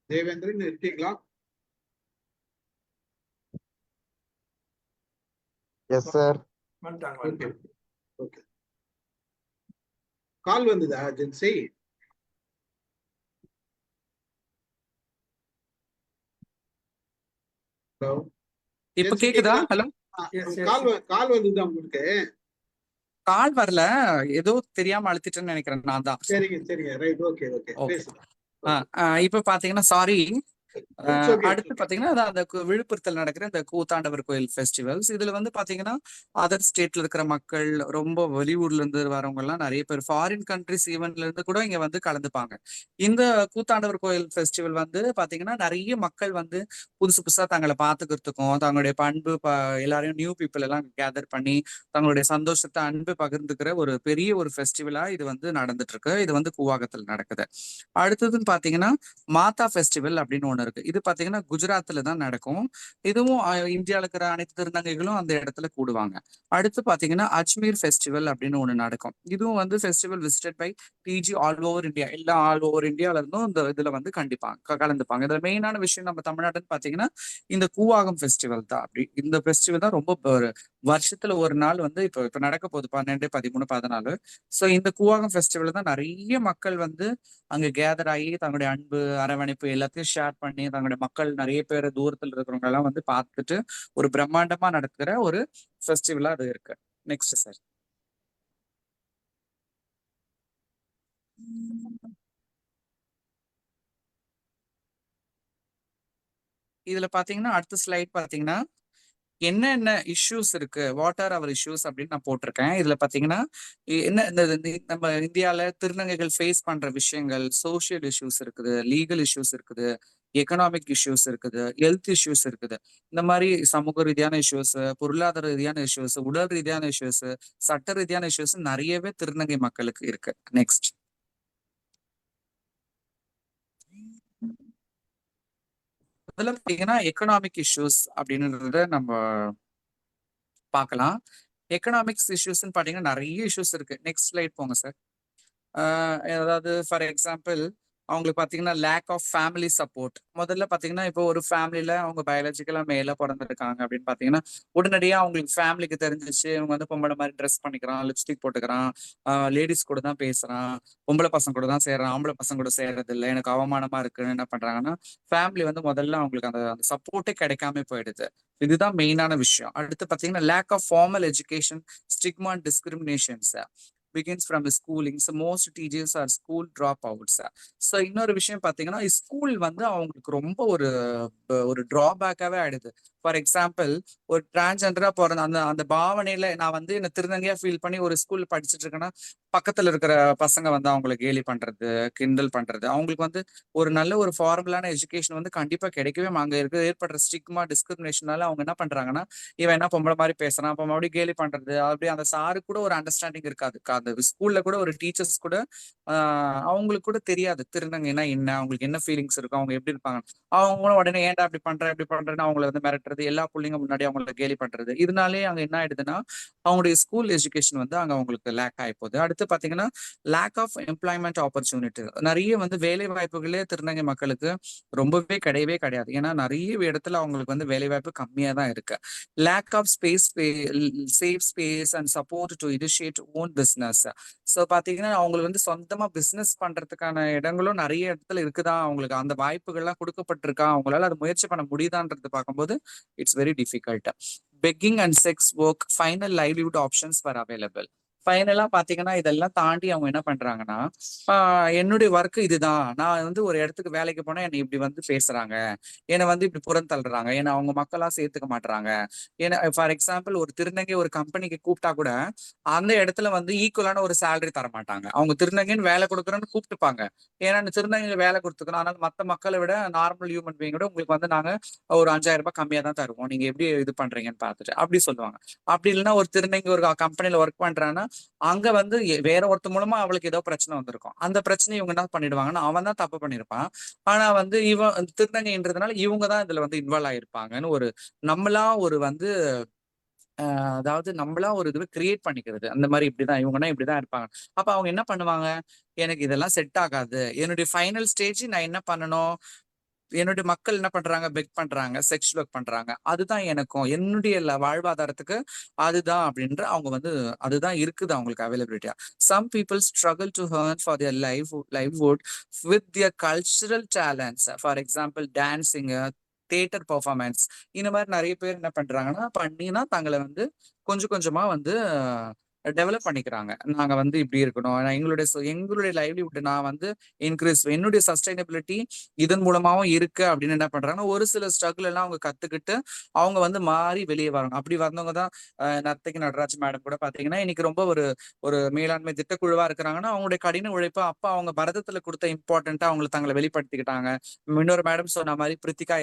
தேவேந்திரன் இருக்கீங்களா? Yes sir. ஓகே. கால் வந்ததா ஜென்சி? ஹலோ, இப்ப கேக்குதா? ஹலோ, கால் வந்ததா உங்களுக்கு? கால் வரல, ஏதோ தெரியாம அழுத்திட்டேன்னு நினைக்கிறேன் நான் தான். சரிங்க, ரைட், ஓகே. பேசுங்க. இப்ப பாத்தீங்கன்னா சாரி, அடுத்து பாத்தீங்கன்னா அந்த விழுப்புரத்தில் நடக்கிற இந்த கூத்தாண்டவர் கோயில் ஃபெஸ்டிவல்ஸ். இதுல வந்து பாத்தீங்கன்னா அதர் ஸ்டேட்ல இருக்கிற மக்கள், ரொம்ப வெளியூர்ல இருந்து வரவங்க எல்லாம் நிறைய பேர், ஃபாரின் கண்ட்ரிஸ் ஈவென்ட்ல இருந்து கூட இங்க வந்து கலந்துப்பாங்க. இந்த கூத்தாண்டவர் கோயில் ஃபெஸ்டிவல் வந்து பாத்தீங்கன்னா நிறைய மக்கள் வந்து புதுசா தங்களை பாத்துக்கிறதுக்கும், தங்களுடைய பண்பு எல்லாரையும் நியூ பீப்புள் எல்லாம் கேதர் பண்ணி தங்களுடைய சந்தோஷத்தை, அன்பு பகிர்ந்துக்கிற ஒரு பெரிய ஒரு ஃபெஸ்டிவலா இது வந்து நடந்துட்டு இருக்கு. இது வந்து கூவாகத்தில் நடக்குது. அடுத்ததுன்னு பாத்தீங்கன்னா மாதா ஃபெஸ்டிவல் அப்படின்னு ஒண்ணு இருக்கு. இது பாத்தீங்கன்னா குஜராத்ல தான் நடக்கும். இதுவும் இந்தியாவில் இருக்கிற அனைத்து திருநங்கைகளும் அந்த இடத்துல கூடுவாங்க. அடுத்து பாத்தீங்கன்னா அஜ்மீர் ஃபெஸ்டிவல் அப்படின்னு ஒண்ணு நடக்கும். இதுவும் வந்து festival visited by TG all over India. எல்லாம் ஆல் ஓவர் இந்தியால இருந்தும் இந்த இதுல வந்து கலந்துப்பாங்க. இதுல மெயினான விஷயம் நம்ம தமிழ்நாட்டுன்னு பாத்தீங்கன்னா இந்த கூவாகம் ஃபெஸ்டிவல் தான். அப்படி இந்த ஃபெஸ்டிவல் தான் ரொம்ப வருஷத்துல ஒரு நாள் வந்து இப்ப நடக்க போகுது, 12, 13, 14. ஸோ இந்த கூவாகம் ஃபெஸ்டிவல் தான் நிறைய மக்கள் வந்து அங்க கேதர் ஆகி தங்களுடைய அன்பு, அரவணைப்பு எல்லாத்தையும் ஷேர் பண்ணி தங்களுடைய மக்கள் நிறைய பேர் தூரத்துல இருக்கிறவங்க எல்லாம் வந்து பார்த்துட்டு ஒரு பிரம்மாண்டமா நடத்துகிற ஒரு ஃபெஸ்டிவலா அது இருக்கு. Next sir. இதுல பாத்தீங்கன்னா அடுத்த ஸ்லைட் பாத்தீங்கன்னா என்னென்ன இஷ்யூஸ் இருக்கு, வாட் ஆர் அவர் இஷ்யூஸ் அப்படின்னு நான் போட்டிருக்கேன். இதுல பாத்தீங்கன்னா என்ன நம்ம இந்தியால திருநங்கைகள் ஃபேஸ் பண்ற விஷயங்கள், சோசியல் இஷ்யூஸ் இருக்குது, லீகல் இஷ்யூஸ் இருக்குது, எக்கனாமிக் இஷ்யூஸ் இருக்குது, ஹெல்த் இஷ்யூஸ் இருக்குது. இந்த மாதிரி சமூக ரீதியான இஷ்யூஸ், பொருளாதார ரீதியான இஷ்யூஸ், உடல் ரீதியான இஷ்யூஸ், சட்ட ரீதியான இஷ்யூஸ் நிறையவே திருநங்கை மக்களுக்கு இருக்கு. நெக்ஸ்ட். அதுல பாத்தீங்கன்னா எக்கனாமிக் இஷ்யூஸ் அப்படின்றத நம்ம பார்க்கலாம். எக்கனாமிக்ஸ் இஷ்யூஸ்ன்னு பாத்தீங்கன்னா நிறைய இஷ்யூஸ் இருக்கு. நெக்ஸ்ட் ஸ்லைட் போங்க சார். அதாவது ஃபார் எக்ஸாம்பிள் அவங்களுக்கு பாத்தீங்கன்னா லேக் ஆஃப் ஃபேமிலி சப்போர்ட். முதல்ல பாத்தீங்கன்னா இப்போ ஒரு ஃபேமிலியில அவங்க பயாலஜிக்கலா மேல பிறந்திருக்காங்க அப்படின்னு பாத்தீங்கன்னா உடனடியா அவங்களுக்கு ஃபேமிலிக்கு தெரிஞ்சிச்சு இவங்க வந்து பொம்பளை மாதிரி ட்ரெஸ் பண்ணிக்கிறான், லிப்ஸ்டிக் போட்டுக்கிறான், லேடிஸ் கூட தான் பேசுறான், பொம்பளை பசங்க கூட தான் சேர்றான், ஆம்பளை பசங்க கூட சேர்றது இல்லை, எனக்கு அவமானமா இருக்குன்னு என்ன பண்றாங்கன்னா ஃபேமிலி வந்து முதல்ல அவங்களுக்கு அந்த சப்போர்ட்டே கிடைக்காம போயிடுது. இதுதான் மெயினான விஷயம். அடுத்து பாத்தீங்கன்னா lack of formal education, stigma and discriminations begins from the schooling. So most teachers are school dropouts. So இன்னொரு விஷயம் பாத்தீங்கன்னா ஸ்கூல் வந்து அவங்களுக்கு ரொம்ப ஒரு டிராபேக்காவே ஆயிடுது. ஃபார் எக்ஸாம்பிள் ஒரு டிரான்ஸ்ஜெண்டரா பிறந்த அந்த பாவனையில நான் வந்து என்ன திருநங்கையா ஃபீல் பண்ணி ஒரு ஸ்கூல்ல படிச்சுட்டு இருக்கேன்னா பக்கத்துல இருக்கிற பசங்க வந்து அவங்களை கேலி பண்றது, கிண்டல் பண்றது, அவங்களுக்கு வந்து ஒரு நல்ல ஒரு ஃபார்மலான எஜுகேஷன் வந்து கண்டிப்பா கிடைக்கவே அங்க ஏற்படுற ஸ்டிக்மா, டிஸ்கிரிமினேஷனால அவங்க என்ன பண்றாங்கன்னா இவன் என்ன பொம்பளை மாதிரி பேசுறான், அப்ப மறுபடியும் கேலி பண்றது, அப்படி அந்த சாரு கூட ஒரு அண்டர்ஸ்டாண்டிங் இருக்காது. அந்த ஸ்கூல்ல கூட ஒரு டீச்சர்ஸ் கூட அவங்களுக்கு கூட தெரியாது திருநங்கைனா என்ன, அவங்களுக்கு என்ன ஃபீலிங்ஸ் இருக்கும், அவங்க எப்படி இருப்பாங்க. அவங்களும் உடனே ஏன்டா அப்படி பண்றேன்னு அவங்களை வந்து மிரட்டுறது, பண்றது, எல்லா பிள்ளைங்க முன்னாடி அவங்கள கேலி பண்றது, இதனாலே அங்க என்ன ஆயிடுதுன்னா அவங்களுடைய ஸ்கூல் எஜுகேஷன் வந்து அங்க அவங்களுக்கு லேக் ஆகி போகுது. அடுத்து பாத்தீங்கன்னா லேக் ஆஃப் எம்ப்ளாய்மெண்ட் ஆப்பர்ச்சுனிட்டி, நிறைய வந்து வேலை வாய்ப்புகளே திருநங்கை மக்களுக்கு ரொம்பவே கிடையவே கிடையாது. ஏன்னா நிறைய இடத்துல அவங்களுக்கு வந்து வேலை வாய்ப்பு கம்மியா தான் இருக்கு. Lack of safe space and support to initiate own business. So பாத்தீங்கன்னா அவங்களுக்கு வந்து சொந்தமா பிசினஸ் பண்றதுக்கான இடங்களும் நிறைய இடத்துல இருக்குதான், அவங்களுக்கு அந்த வாய்ப்புகள்லாம் கொடுக்கப்பட்டிருக்கா, அவங்களால அது முயற்சி பண்ண முடியுதான்றது பார்க்கும்போது it's very difficult. Begging and sex work, final livelihood options for available. ஃபைனலா பாத்தீங்கன்னா இதெல்லாம் தாண்டி அவங்க என்ன பண்றாங்கன்னா, என்னுடைய ஒர்க் இதுதான், நான் வந்து ஒரு இடத்துக்கு வேலைக்கு போனா என்னை இப்படி வந்து பேசுறாங்க, என்னை வந்து இப்படி புறந்தள்ளுறாங்க, ஏன்னா அவங்க மக்களா சேர்த்துக்க மாட்டாங்க. ஏன்னா ஃபார் எக்ஸாம்பிள் ஒரு திருநங்கை ஒரு கம்பெனிக்கு கூப்பிட்டா கூட அந்த இடத்துல வந்து ஈக்குவலான ஒரு சேலரி தர மாட்டாங்க. அவங்க திருநங்கைன்னு வேலை கொடுக்குறோன்னு கூப்பிட்டுப்பாங்க, ஏன்னா இந்த திருநங்கைக்கு வேலை கொடுத்துக்கணும், அதனால மற்ற மக்களை விட நார்மல் ஹியூமன் பீயிங் விட உங்களுக்கு வந்து நாங்க ஒரு 5000 ரூபாய் கம்மியா தான் தருவோம், நீங்க எப்படி இது பண்றீங்கன்னு பார்த்துட்டு அப்படி சொல்லுவாங்க. அப்படி இல்லைன்னா ஒரு திருநங்கை ஒரு கம்பெனில ஒர்க் பண்றான்னா அங்க வந்து வேற ஒருத்த மூலமா அவளுக்கு ஏதோ பிரச்சனை வந்திருக்கும், அந்த பிரச்சனை இவங்க என்ன பண்ணிடுவாங்கன்னா அவன் தான் தப்பு பண்ணிருப்பான், ஆனா வந்து இவன் திருநங்கைன்றதுனால இவங்க தான் இதுல வந்து இன்வால்வ் ஆயிருப்பாங்கன்னு ஒரு நம்மளா ஒரு வந்து அதாவது நம்மளா ஒரு இது கிரியேட் பண்ணிக்கிறது. அந்த மாதிரி இப்படிதான் இவங்கன்னா இப்படிதான் இருப்பாங்க. அப்ப அவங்க என்ன பண்ணுவாங்க, எனக்கு இதெல்லாம் செட் ஆகாது, என்னுடைய ஃபைனல் ஸ்டேஜ் நான் என்ன பண்ணணும், என்னுடைய மக்கள் என்ன பண்றாங்க, பெக் பண்றாங்க, செக்ஷுவல் ஒர்க் பண்றாங்க, அதுதான் எனக்கும் என்னுடைய வாழ்வாதாரத்துக்கு அதுதான் அப்படின்ற அவங்க வந்து அதுதான் இருக்குது அவங்களுக்கு அவைலபிலிட்டியா. Some people struggle to earn for their livelihood with their cultural talents, for example dancing, theatre performance, இந்த மாதிரி நிறைய பேர் என்ன பண்றாங்கன்னா பண்ணினா தங்களை வந்து கொஞ்சம் கொஞ்சமா வந்து டெவலப் பண்ணிக்கிறாங்க. நாங்க வந்து இப்படி இருக்கணும், எங்களுடைய லைவ்லிஹுட் நான் வந்து இன்க்ரீஸ், என்னுடைய சஸ்டைனபிலிட்டி இதன் மூலமாவும் இருக்கு அப்படின்னு என்ன பண்றாங்கன்னா ஒரு சில ஸ்ட்ரகிள் எல்லாம் அவங்க கத்துக்கிட்டு அவங்க வந்து மாறி வெளியே வராங்க. அப்படி வந்தவங்க தான் நர்த்தகி நடராஜ் மேடம் கூட பாத்தீங்கன்னா இன்னைக்கு ரொம்ப ஒரு மேலாண்மை திட்டக்குழுவா இருக்கிறாங்கன்னா அவங்களுடைய கடின உழைப்பு அப்ப அவங்க பரதத்துல கொடுத்த இம்பார்ட்டன்ட்டா அவங்க தங்களை வெளிப்படுத்திக்கிட்டாங்க. இன்னொரு மேடம் சொன்ன மாதிரி பிரித்திகா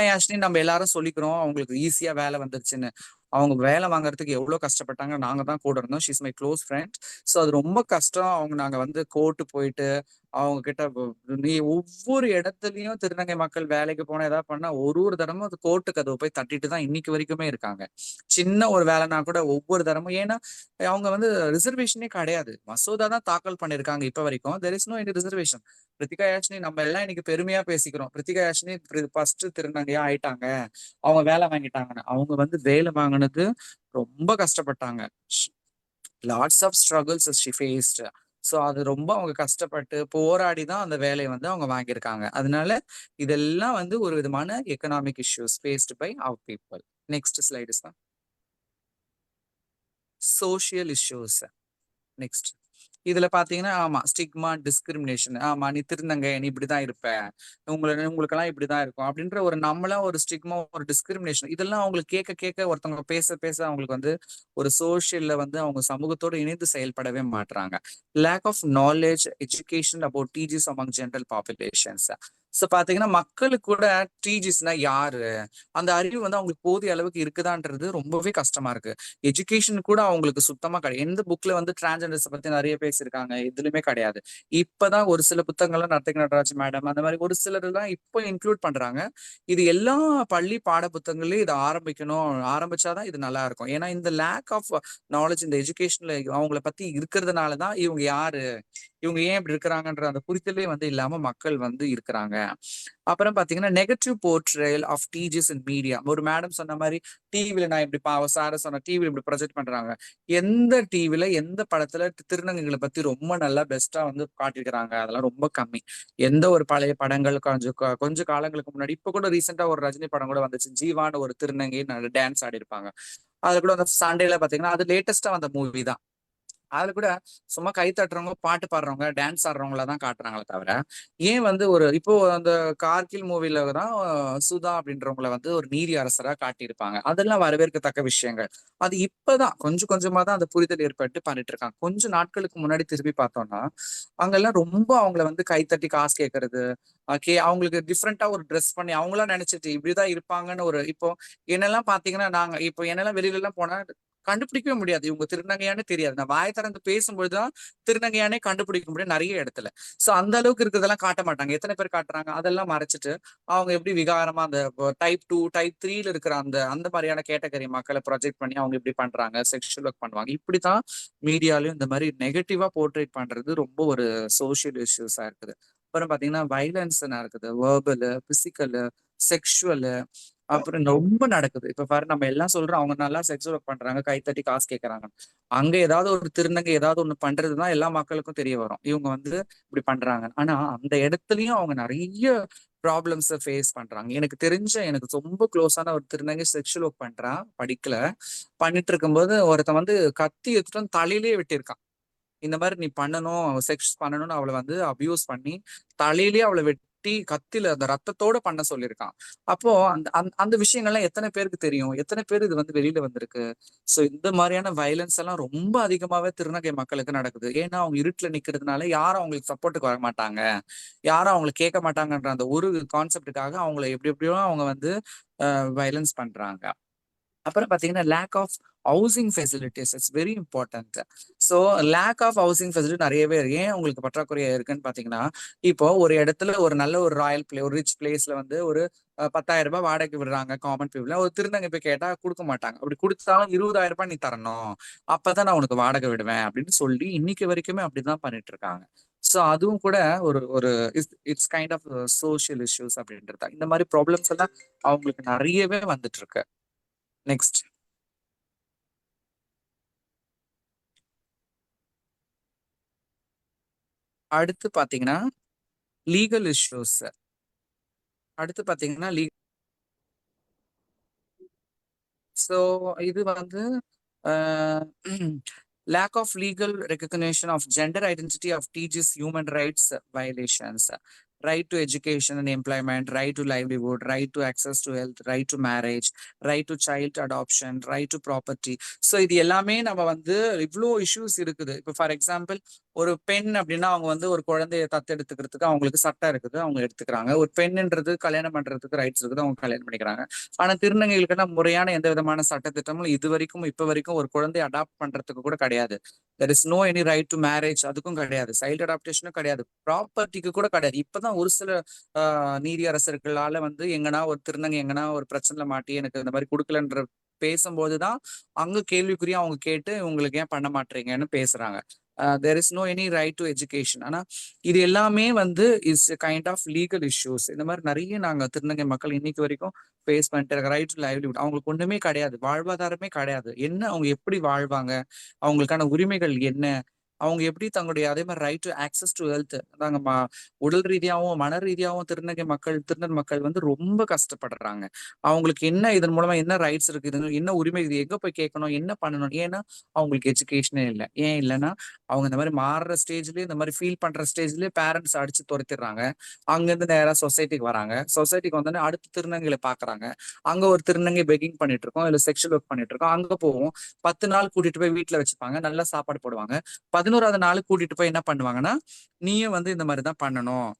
யாஷினி நம்ம எல்லாரும் சொல்லிக்கிறோம் அவங்களுக்கு ஈஸியா வேலை வந்துருச்சுன்னு, அவங்க வேலை வாங்குறதுக்கு எவ்வளவு கஷ்டப்பட்டாங்க, நாங்க தான் கூட இருந்தோம். She's my close friend. So அது ரொம்ப கஷ்டம். நாங்க வந்து கோர்ட்டு போயிட்டு அவங்க கிட்ட நீ ஒவ்வொரு இடத்துலயும் திருநங்கை மக்கள் வேலைக்கு போனா ஏதாவது பண்ணா ஒரு தரமும் அது கோர்ட்டு கதவை போய் தட்டிட்டு தான் இன்னைக்கு வரைக்குமே இருக்காங்க. சின்ன ஒரு வேலைனா கூட ஒவ்வொரு தரமும், ஏன்னா அவங்க வந்து ரிசர்வேஷனே கிடையாது, மசோதா தான் தாக்கல் பண்ணிருக்காங்க இப்ப வரைக்கும். There is no any reservation. Prithika Yashini நம்ம எல்லாம் இன்னைக்கு பெருமையா பேசிக்கிறோம், பிரித்திகா யாஷினி ஃபர்ஸ்ட் திருநங்கையா ஆயிட்டாங்க, அவங்க வேலை வாங்கிட்டாங்கன்னு. அவங்க வந்து வேலை வாங்கினது ரொம்ப கஷ்டப்பட்டாங்க. Lots of struggles she faced. So அது ரொம்ப அவங்க கஷ்டப்பட்டு போராடி தான் அந்த வேலையை வந்து அவங்க வாங்கியிருக்காங்க. அதனால இதெல்லாம் வந்து ஒரு விதமான economic issues faced by our people. Next slide sir. Social issues next. இதுல பாத்தீங்கன்னா ஆமா ஸ்டிக்மா, டிஸ்கிரிமினேஷன், ஆமா நீ திருநங்கை நீ இப்படிதான் இருப்ப, உங்களுக்கெல்லாம் இப்படிதான் இருக்கும் அப்படின்ற ஒரு நம்மளா ஒரு ஸ்டிக்மா, ஒரு டிஸ்கிரிமினேஷன், இதெல்லாம் அவங்களுக்கு கேட்க ஒருத்தவங்க பேச அவங்களுக்கு வந்து ஒரு சோஷியல்ல வந்து அவங்க சமூகத்தோடு இணைந்து செயல்படவே மாட்டுறாங்க. Lack of knowledge education about disease among general populations. So பாத்தீங்கன்னா மக்களுக்கு கூட டிஜிஸ்னா யாரு அந்த அறிவு வந்து அவங்களுக்கு போதிய அளவுக்கு இருக்குதான்றது ரொம்பவே கஷ்டமா இருக்கு. எஜுகேஷன் கூட அவங்களுக்கு சுத்தமா கிடையாது. எந்த புக்ல வந்து டிரான்ஸ்ஜெண்டர்ஸ் பத்தி நிறைய பேசியிருக்காங்க, எதுலையுமே கிடையாது. இப்பதான் ஒரு சில புத்தகங்கள்லாம் நர்த்தகி நடராஜ் மேடம் அந்த மாதிரி ஒரு சிலர் எல்லாம் இப்போ இன்க்ளூட் பண்றாங்க. இது எல்லா பள்ளி பாட புத்தகங்களையும் இதை ஆரம்பிச்சாதான் இது நல்லா இருக்கும். ஏன்னா இந்த லேக் ஆஃப் நாலேஜ் இந்த எஜுகேஷன்ல அவங்கள பத்தி இருக்கிறதுனாலதான் இவங்க யாரு, இவங்க ஏன் இப்படி இருக்கிறாங்கன்ற அந்த புரிதலே வந்து இல்லாம மக்கள் வந்து இருக்கிறாங்க. அப்புறம் பாத்தீங்கன்னா negative portrayal of disease in media. ஒரு மேடம் சொன்ன மாதிரி டிவில நான் இப்படி சார சொன்ன டிவில இப்படி ப்ரொஜெக்ட் பண்றாங்க. எந்த டிவில எந்த படத்துல திருநங்கைகளை பத்தி ரொம்ப நல்லா பெஸ்டா வந்து காட்டியிருக்கிறாங்க? அதெல்லாம் ரொம்ப கம்மி. எந்த ஒரு பழைய படங்கள் கொஞ்சம் காலங்களுக்கு முன்னாடி இப்ப கூட ரீசெண்டா ஒரு ரஜினி படம் கூட வந்துச்சு, ஜீவான ஒரு திருநங்கை டான்ஸ் ஆடி இருப்பாங்க. அது கூட அந்த சண்டேல பாத்தீங்கன்னா அது லேட்டஸ்டா வந்த மூவி தான். அதுல கூட சும்மா கை தட்டுறவங்க, பாட்டு பாடுறவங்க, டான்ஸ் ஆடுறவங்கள தான் காட்டுறாங்களே தவிர ஏன் வந்து இப்போ அந்த கார்கில் மூவில தான் சுதா அப்படின்றவங்கள வந்து ஒரு நீதி அரசரா காட்டியிருப்பாங்க. அதெல்லாம் வரவேற்கத்தக்க விஷயங்கள். அது இப்பதான் கொஞ்சம் கொஞ்சமா தான் அந்த புரிதல் ஏற்பட்டு பண்ணிட்டு இருக்காங்க. கொஞ்சம் நாட்களுக்கு முன்னாடி திரும்பி பார்த்தோம்னா அங்கெல்லாம் ரொம்ப அவங்கள வந்து கைத்தட்டி காசு கேட்கறது, அவங்களுக்கு டிஃப்ரெண்டா ஒரு ட்ரெஸ் பண்ணி அவங்களாம் நினைச்சிட்டு இப்படிதான் இருப்பாங்கன்னு இப்போ என்னெல்லாம் பாத்தீங்கன்னா நாங்க இப்போ என்னெல்லாம் வெளியில எல்லாம் போனா கண்டுபிடிக்கவே முடியாது. இவங்க திருநங்கையானே தெரியாது. நான் வாய் திறந்து பேசும்பொழுதுதான் திருநங்கையானே கண்டுபிடிக்க முடியும் நிறைய இடத்துல. சோ அந்த அளவுக்கு இருக்கிறதெல்லாம் காட்ட மாட்டாங்க. எத்தனை பேர் காட்டுறாங்க? அதெல்லாம் மறைச்சிட்டு அவங்க எப்படி விகாரமா அந்த டைப் 2 டைப் 3ல இருக்கிற அந்த அந்த மாதிரியான கேட்டகரி மக்களை ப்ரொஜெக்ட் பண்ணி அவங்க இப்படி பண்றாங்க, செக்ஷுவல் ஒர்க் பண்ணுவாங்க. இப்படித்தான் மீடியாலையும் இந்த மாதிரி நெகட்டிவா போர்ட்ரேட் பண்றது ரொம்ப ஒரு சோஷியல் இஷ்யூஸா இருக்குது. அப்புறம் பாத்தீங்கன்னா வைலன்ஸ் இருக்குது, வேர்பல், பிசிக்கல், செக்ஷுவல், அப்புறம் ரொம்ப நடக்குது. இப்ப பாரு, நம்ம எல்லாம் சொல்றோம் அவங்க நல்லா செக்ஸ் ஒர்க் பண்றாங்க, கைத்தட்டி காசு கேட்கறாங்க. அங்க ஏதாவது ஒரு திருநங்கை ஏதாவது ஒண்ணு பண்றதுதான் எல்லா மக்களுக்கும் தெரிய வரும், இவங்க வந்து இப்படி பண்றாங்க. ஆனா அந்த இடத்துலயும் அவங்க நிறைய ப்ராப்ளம்ஸ் ஃபேஸ் பண்றாங்க. எனக்கு தெரிஞ்ச, எனக்கு ரொம்ப க்ளோஸான ஒரு திருநங்கை செக்ஷுவல் ஒர்க் பண்றா, படிக்கல, பண்ணிட்டு இருக்கும்போது ஒருத்தன் வந்து கத்தி எடுத்துட்டு வந்து தலையிலேயே வெட்டியிருக்கான். இந்த மாதிரி நீ பண்ணணும், செக்ஸ் பண்ணணும்னு அவளை வந்து அபியூஸ் பண்ணி தலையிலேயே அவளை வெட்டி கத்தில அந்த ரத்தத்தோட பண்ண சொல்லியிருக்கான். அப்போ அந்த அந்த விஷயங்கள்லாம் எத்தனை பேருக்கு தெரியும்? எத்தனை பேர் இது வந்து வெளியில வந்திருக்கு? சோ இந்த மாதிரியான வயலன்ஸ் எல்லாம் ரொம்ப அதிகமாவே திருநங்கை மக்களுக்கு நடக்குது. ஏன்னா அவங்க இருட்டுல நிக்கிறதுனால யாரும் அவங்களுக்கு சப்போர்ட்டுக்கு வர மாட்டாங்க, யாரும் அவங்களை கேட்க மாட்டாங்கன்ற அந்த ஒரு கான்செப்டுக்காக அவங்களை எப்படி எப்படியோ அவங்க வந்து வயலன்ஸ் பண்றாங்க. அப்புறம் பாத்தீங்கன்னா lack of housing facilities it's very important. So lack of housing facility நிறையவே இருக்கு. ஏன் உங்களுக்கு பற்றாக்குறையா இருக்குன்னு பாத்தீங்கன்னா, இப்போ ஒரு இடத்துல ஒரு நல்ல ஒரு ராயல் பிளே, ஒரு ரிச் பிளேஸ்ல வந்து ஒரு 10,000 ரூபாய் வாடகைக்கு விடுறாங்க காமன் பீப்புள். ஒரு திருநங்கை போய் கேட்டா கொடுக்க மாட்டாங்க. அப்படி கொடுத்தாலும் 20,000 ரூபாய் நீ தரணும், அப்பதான் நான் உனக்கு வாடகை விடுவேன் அப்படின்னு சொல்லி இன்னைக்கு வரைக்குமே அப்படிதான் பண்ணிட்டு இருக்காங்க. ஸோ அதுவும் கூட ஒரு ஒரு it's kind of social issues அப்படின்றது. இந்த மாதிரி ப்ராப்ளம்ஸ் எல்லாம் அவங்களுக்கு நிறையவே வந்துட்டு இருக்கு. நெக்ஸ்ட் அடுத்து பாத்தீங்கன்னா லீகல் இஷ்யூஸ். அடுத்து பாத்தீங்கன்னா ஸோ இது வந்து lack of legal recognition of gender identity of teaches human rights violations. Right to education and employment, right to livelihood, right to access to health, right to marriage, right to child adoption, right to property. So இது எல்லாமே நம்ம வந்து இவ்வளோ issues இருக்குது. இப்போ for example ஒரு பெண் அப்படின்னா அவங்க வந்து ஒரு குழந்தைய தத்தெடுத்துக்கிறதுக்கு அவங்களுக்கு சட்டம் இருக்குது, அவங்க எடுத்துக்கிறாங்க. ஒரு பெண்ன்றது கல்யாணம் பண்றதுக்கு ரைட்ஸ் இருக்குது, அவங்க கல்யாணம் பண்ணிக்கிறாங்க. ஆனா திருநங்கைகளுக்குன்னா முறையான எந்த விதமான சட்டத்திட்டமும் இது வரைக்கும் இப்ப வரைக்கும் ஒரு குழந்தைய அடாப்ட் பண்றதுக்கு கூட கிடையாது. there is no any right to marriage, அதுக்கும் கிடையாது. சைல்டு அடாப்டேஷனும் கிடையாது, ப்ராப்பர்ட்டிக்கு கூட கிடையாது. இப்பதான் ஒரு சில நீதியரசர்களால வந்து எங்கன்னா ஒரு திருநங்கை எங்கன்னா ஒரு பிரச்சனைல மாட்டி எனக்கு இந்த மாதிரி கொடுக்கலன்ற பேசும்போதுதான் அங்க கேள்விக்குறியா அவங்க கேட்டு உங்களுக்கு ஏன் பண்ண மாட்டீங்கன்னு பேசுறாங்க. there is no any right to education. ஆனா இது எல்லாமே வந்து is kind of legal issues. இந்த மாதிரி நிறைய நாங்க திருநங்கை மக்கள் இன்னைக்கு வரைக்கும் ஃபேஸ் பண்ணிட்டு இருக்க. ரைட் டு லைவ்லிஹுட் அவங்களுக்கு ஒண்ணுமே கிடையாது, வாழ்வாதாரமே கிடையாது. என்ன அவங்க எப்படி வாழ்வாங்க, அவங்களுக்கான உரிமைகள் என்ன, அவங்க எப்படி தங்களுடைய அதே மாதிரி right to access to health, நாங்க உடல் ரீதியாகவும் மன ரீதியாகவும் திருநங்கை மக்கள் திருநர் மக்கள் வந்து ரொம்ப கஷ்டப்படுறாங்க. அவங்களுக்கு என்ன இதன் மூலமா என்ன ரைட்ஸ் இருக்கு, இது என்ன உரிமை, இது எங்க போய் கேட்கணும், என்ன பண்ணணும்? ஏன்னா அவங்களுக்கு எஜுகேஷனே இல்லை. ஏன் இல்லைன்னா அவங்க இந்த மாதிரி மாறுற ஸ்டேஜ்லயே இந்த மாதிரி ஃபீல் பண்ற ஸ்டேஜ்லயே பேரண்ட்ஸ் அடிச்சு துரத்திடுறாங்க. அங்கிருந்து நேரா சொசைட்டிக்கு வராங்க. சொசைட்டிக்கு வந்தோடனே அடுத்த திருநங்கைகளை பாக்குறாங்க. அங்க ஒரு திருநங்கை பெக்கிங் பண்ணிட்டு இருக்கோம், இல்ல செக்ஷுவல் ஒர்க் பண்ணிட்டு இருக்கோம். அங்க போவோம், 10 நாள் கூட்டிட்டு போய் வீட்டுல வச்சுப்பாங்க, நல்லா சாப்பாடு போடுவாங்க. 11வது நாள் கூட்டிட்டு போய் என்ன பண்ணுவாங்கன்னா, நீயும் வந்து இந்த மாதிரிதான் பண்ணணும்,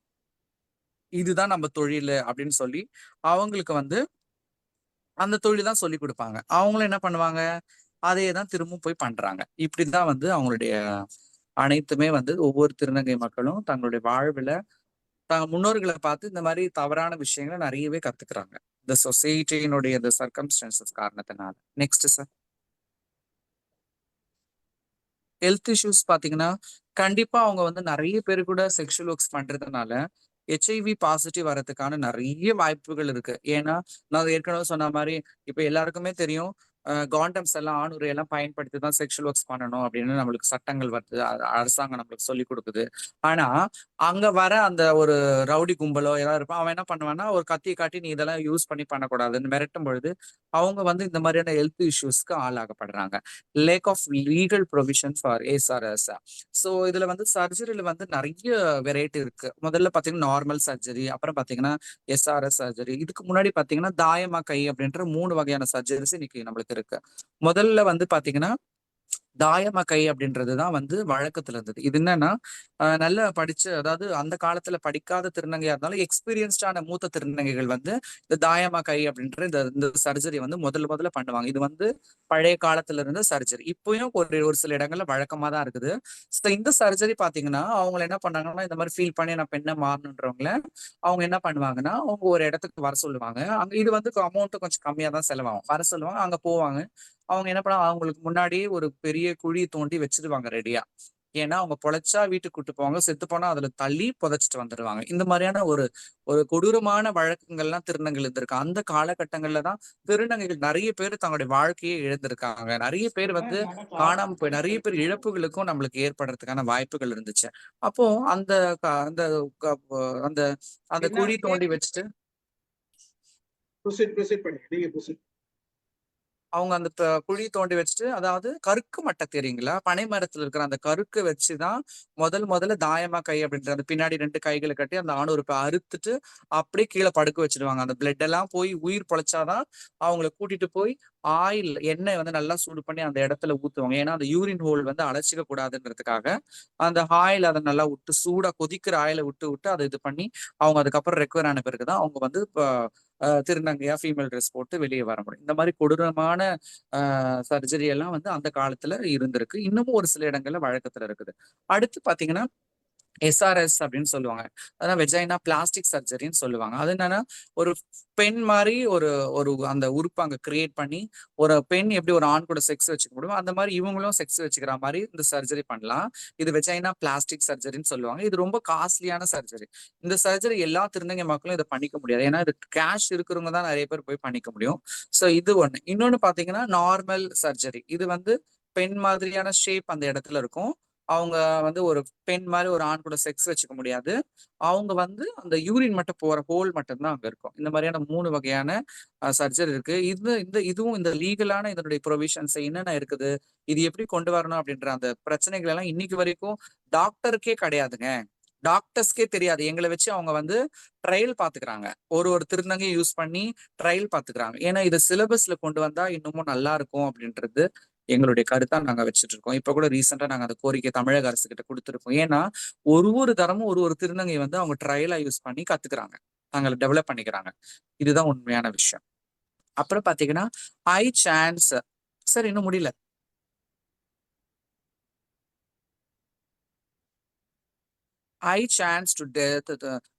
இதுதான் நம்ம தொழில் அப்படின்னு சொல்லி அவங்களுக்கு வந்து அந்த தொழில் தான் சொல்லி கொடுப்பாங்க. அவங்களும் என்ன பண்ணுவாங்க, அதையே தான் திரும்ப போய் பண்றாங்க. இப்படிதான் வந்து அவங்களுடைய அனைத்துமே வந்து ஒவ்வொரு திருநங்கை மக்களும் தங்களுடைய வாழ்வுல முன்னோர்களை பார்த்து இந்த மாதிரி தவறான விஷயங்களை நிறையவே கத்துக்கிறாங்க, இந்த சொசைட்டியினுடைய இந்த சர்க்கம்ஸ்டன்சஸ் காரணத்தினால. நெக்ஸ்ட் சார், ஹெல்த் இஷ்யூஸ் பாத்தீங்கன்னா கண்டிப்பா அவங்க வந்து நிறைய பேர் கூட செக்ஷுவல் ஒர்க்ஸ் பண்றதுனால HIV பாசிட்டிவ் வரதுக்கான நிறைய வாய்ப்புகள் இருக்கு. ஏன்னா நான் ஏற்கனவே சொன்ன மாதிரி இப்ப எல்லாருக்குமே தெரியும், காண்டம்ஸ் எல்லாம் ஆணுரை எல்லாம் பயன்படுத்தி தான் செக்ஷுவல் ஒர்க்ஸ் பண்ணணும் அப்படின்னு நம்மளுக்கு சட்டங்கள் வருது, அரசாங்கம் நம்மளுக்கு சொல்லி கொடுக்குது. ஆனா அங்க வர அந்த ஒரு ரவுடி கும்பலோ ஏதாவது இருப்பான், அவன் என்ன பண்ணுவான்னா ஒரு கத்தியை காட்டி நீ இதெல்லாம் யூஸ் பண்ணி பண்ணக்கூடாதுன்னு மிரட்டும் பொழுது அவங்க வந்து இந்த மாதிரியான ஹெல்த் இஷ்யூஸ்க்கு ஆளாகப்படுறாங்க. Lack of legal provision for ASRS. So இதுல வந்து சர்ஜரியில வந்து நிறைய வெரைட்டி இருக்கு. முதல்ல பாத்தீங்கன்னா நார்மல் சர்ஜரி, அப்புறம் பாத்தீங்கன்னா SRS சர்ஜரி. இதுக்கு முன்னாடி பாத்தீங்கன்னா தாயமா கை அப்படின்ற 3 வகையான சர்ஜரிஸ் இன்னைக்கு நம்மளுக்கு இருக்கு. முதல்ல வந்து பாத்தீங்கன்னா தாயம கை அப்படின்றதுதான் வந்து வழக்கத்துல இருந்தது. இது என்னன்னா நல்ல படிச்ச, அதாவது அந்த காலத்துல படிக்காத திருநங்கையா இருந்தாலும் எக்ஸ்பீரியன்ஸ்டான மூத்த திருநங்கைகள் வந்து இந்த தாயம கை அப்படின்ற இந்த சர்ஜரி வந்து முதல்ல பண்ணுவாங்க. இது வந்து பழைய காலத்துல இருந்த சர்ஜரி. இப்பயும் ஒரு சில இடங்கள்ல வழக்கமா தான் இருக்குது. ஸோ இந்த சர்ஜரி பாத்தீங்கன்னா அவங்க என்ன பண்ணாங்கன்னா, இந்த மாதிரி ஃபீல் பண்ணி நான் பெண்ணை மாறணுன்றவங்கள அவங்க என்ன பண்ணுவாங்கன்னா, அவங்க ஒரு இடத்துக்கு வர சொல்லுவாங்க. அங்க இது வந்து அமௌண்ட் கொஞ்சம் கம்மியா தான் செலவாகும். வர சொல்லுவாங்க, அங்க போவாங்க. அவங்க என்ன பண்ணா, அவங்களுக்கு முன்னாடியே ஒரு பெரிய குழி தோண்டி வச்சிருவாங்க ரெடியா. ஏன்னா அவங்க பொழைச்சா வீட்டுக்கு கூட்டு போவாங்க, செத்து போனா அதுல தள்ளி புதைச்சிட்டு வந்துருவாங்க. இந்த மாதிரியான ஒரு ஒரு கொடூரமான வழக்கங்கள்லாம் திருநங்கைகள் இருந்திருக்கு. அந்த காலகட்டங்கள்ல தான் திருநங்கைகள் நிறைய பேர் தங்களுடைய வாழ்க்கையை இழந்திருக்காங்க. நிறைய பேர் வந்து காணாம போய் நிறைய பேர் இழப்புகளுக்கும் நம்மளுக்கு ஏற்படுறதுக்கான வாய்ப்புகள் இருந்துச்சு. அப்போ அந்த அந்த அந்த அந்த குழி தோண்டி வச்சுட்டு அவங்க அந்த குழி தோண்டி வச்சுட்டு, அதாவது கருக்கு மட்டை தெரியுங்களா, பனை மரத்துல இருக்கிற அந்த கருக்கு வச்சுதான் முதல்ல தாயமா கை அப்படின்ற அந்த பின்னாடி 2 கைகளை கட்டி அந்த ஆணுறுப்பை அறுத்துட்டு அப்படியே கீழே படுக்க வச்சிருவாங்க. அந்த பிளட் எல்லாம் போய் உயிர் பொழைச்சாதான் அவங்களை கூட்டிட்டு போய் ஆயில் எண்ணெய் வந்து நல்லா சூடு பண்ணி அந்த இடத்துல ஊத்துவாங்க. ஏன்னா அந்த யூரின் ஹோல் வந்து அடைச்சிக்க கூடாதுன்றதுக்காக அந்த ஆயில் அதை நல்லா விட்டு சூடா கொதிக்கிற ஆயில விட்டு அதை இது பண்ணி அவங்க அதுக்கப்புறம் ரெக்கவர் ஆன பிறகுதான் அவங்க வந்து திருநங்கையா ஃபீமேல் ட்ரெஸ் போட்டு வெளியே வர முடியும். இந்த மாதிரி கொடூரமான சர்ஜரி எல்லாம் வந்து அந்த காலத்துல இருந்திருக்கு. இன்னமும் ஒரு சில இடங்கள்ல வழக்கத்துல இருக்குது. அடுத்து பாத்தீங்கன்னா SRS அப்படின்னு சொல்லுவாங்க. அதான் வெஜைனா பிளாஸ்டிக் சர்ஜரின்னு சொல்லுவாங்க. அது என்னன்னா, ஒரு பெண் மாதிரி ஒரு ஒரு அந்த உறுப்பு அங்க கிரியேட் பண்ணி, ஒரு பெண் எப்படி ஒரு ஆண் கூட செக்ஸ் வச்சுக்க முடியும், அந்த மாதிரி இவங்களும் செக்ஸ் வச்சுக்கிற மாதிரி இந்த சர்ஜரி பண்ணலாம். இது வெஜைனா பிளாஸ்டிக் சர்ஜரின்னு சொல்லுவாங்க. இது ரொம்ப காஸ்ட்லியான சர்ஜரி. இந்த சர்ஜரி எல்லா திருநங்கை மக்களும் இதை பண்ணிக்க முடியாது. ஏன்னா இது கேஷ் இருக்கிறவங்க தான் நிறைய பேர் போய் பண்ணிக்க முடியும். ஸோ இது ஒண்ணு. இன்னொன்னு பாத்தீங்கன்னா நார்மல் சர்ஜரி. இது வந்து பெண் மாதிரியான ஷேப் அந்த இடத்துல இருக்கும். அவங்க வந்து ஒரு பெண் மாதிரி ஒரு ஆண் கூட செக்ஸ் வச்சுக்க முடியாது. அவங்க வந்து அந்த யூரின் மட்டும் போற ஹோல் மட்டும்தான் அங்க இருக்கும். இந்த மாதிரியான 3 வகையான சர்ஜரி இருக்கு. இதுவும் இந்த லீகலான இதனுடைய ப்ரொவிஷன்ஸ் என்னென்ன இருக்குது, இது எப்படி கொண்டு வரணும் அப்படின்ற அந்த பிரச்சனைகள் எல்லாம் இன்னைக்கு வரைக்கும் டாக்டருக்கே கிடையாதுங்க. டாக்டர்ஸ்க்கே தெரியாது. எங்களை வச்சு அவங்க வந்து ட்ரையல் பாத்துக்கிறாங்க. ஒரு திருநங்கை யூஸ் பண்ணி ட்ரையல் பாத்துக்கிறாங்க. ஏன்னா இதை சிலபஸ்ல கொண்டு வந்தா இன்னமும் நல்லா இருக்கும் அப்படின்றது எங்களுடைய கருத்தா நாங்க வச்சுட்டு இருக்கோம். இப்ப கூட ரீசெண்டா நாங்க அந்த கோரிக்கை தமிழக அரசு கிட்ட கொடுத்துருக்கோம். ஏன்னா ஒரு தரமும் ஒரு திருநங்கை வந்து அவங்க ட்ரையலா யூஸ் பண்ணி கத்துக்கிறாங்க, நாங்க டெவலப் பண்ணிக்கிறாங்க. இதுதான் உண்மையான விஷயம். அப்புறம் பாத்தீங்கன்னா ஹை சான்ஸ், சார் இன்னும் முடியல. high chance to death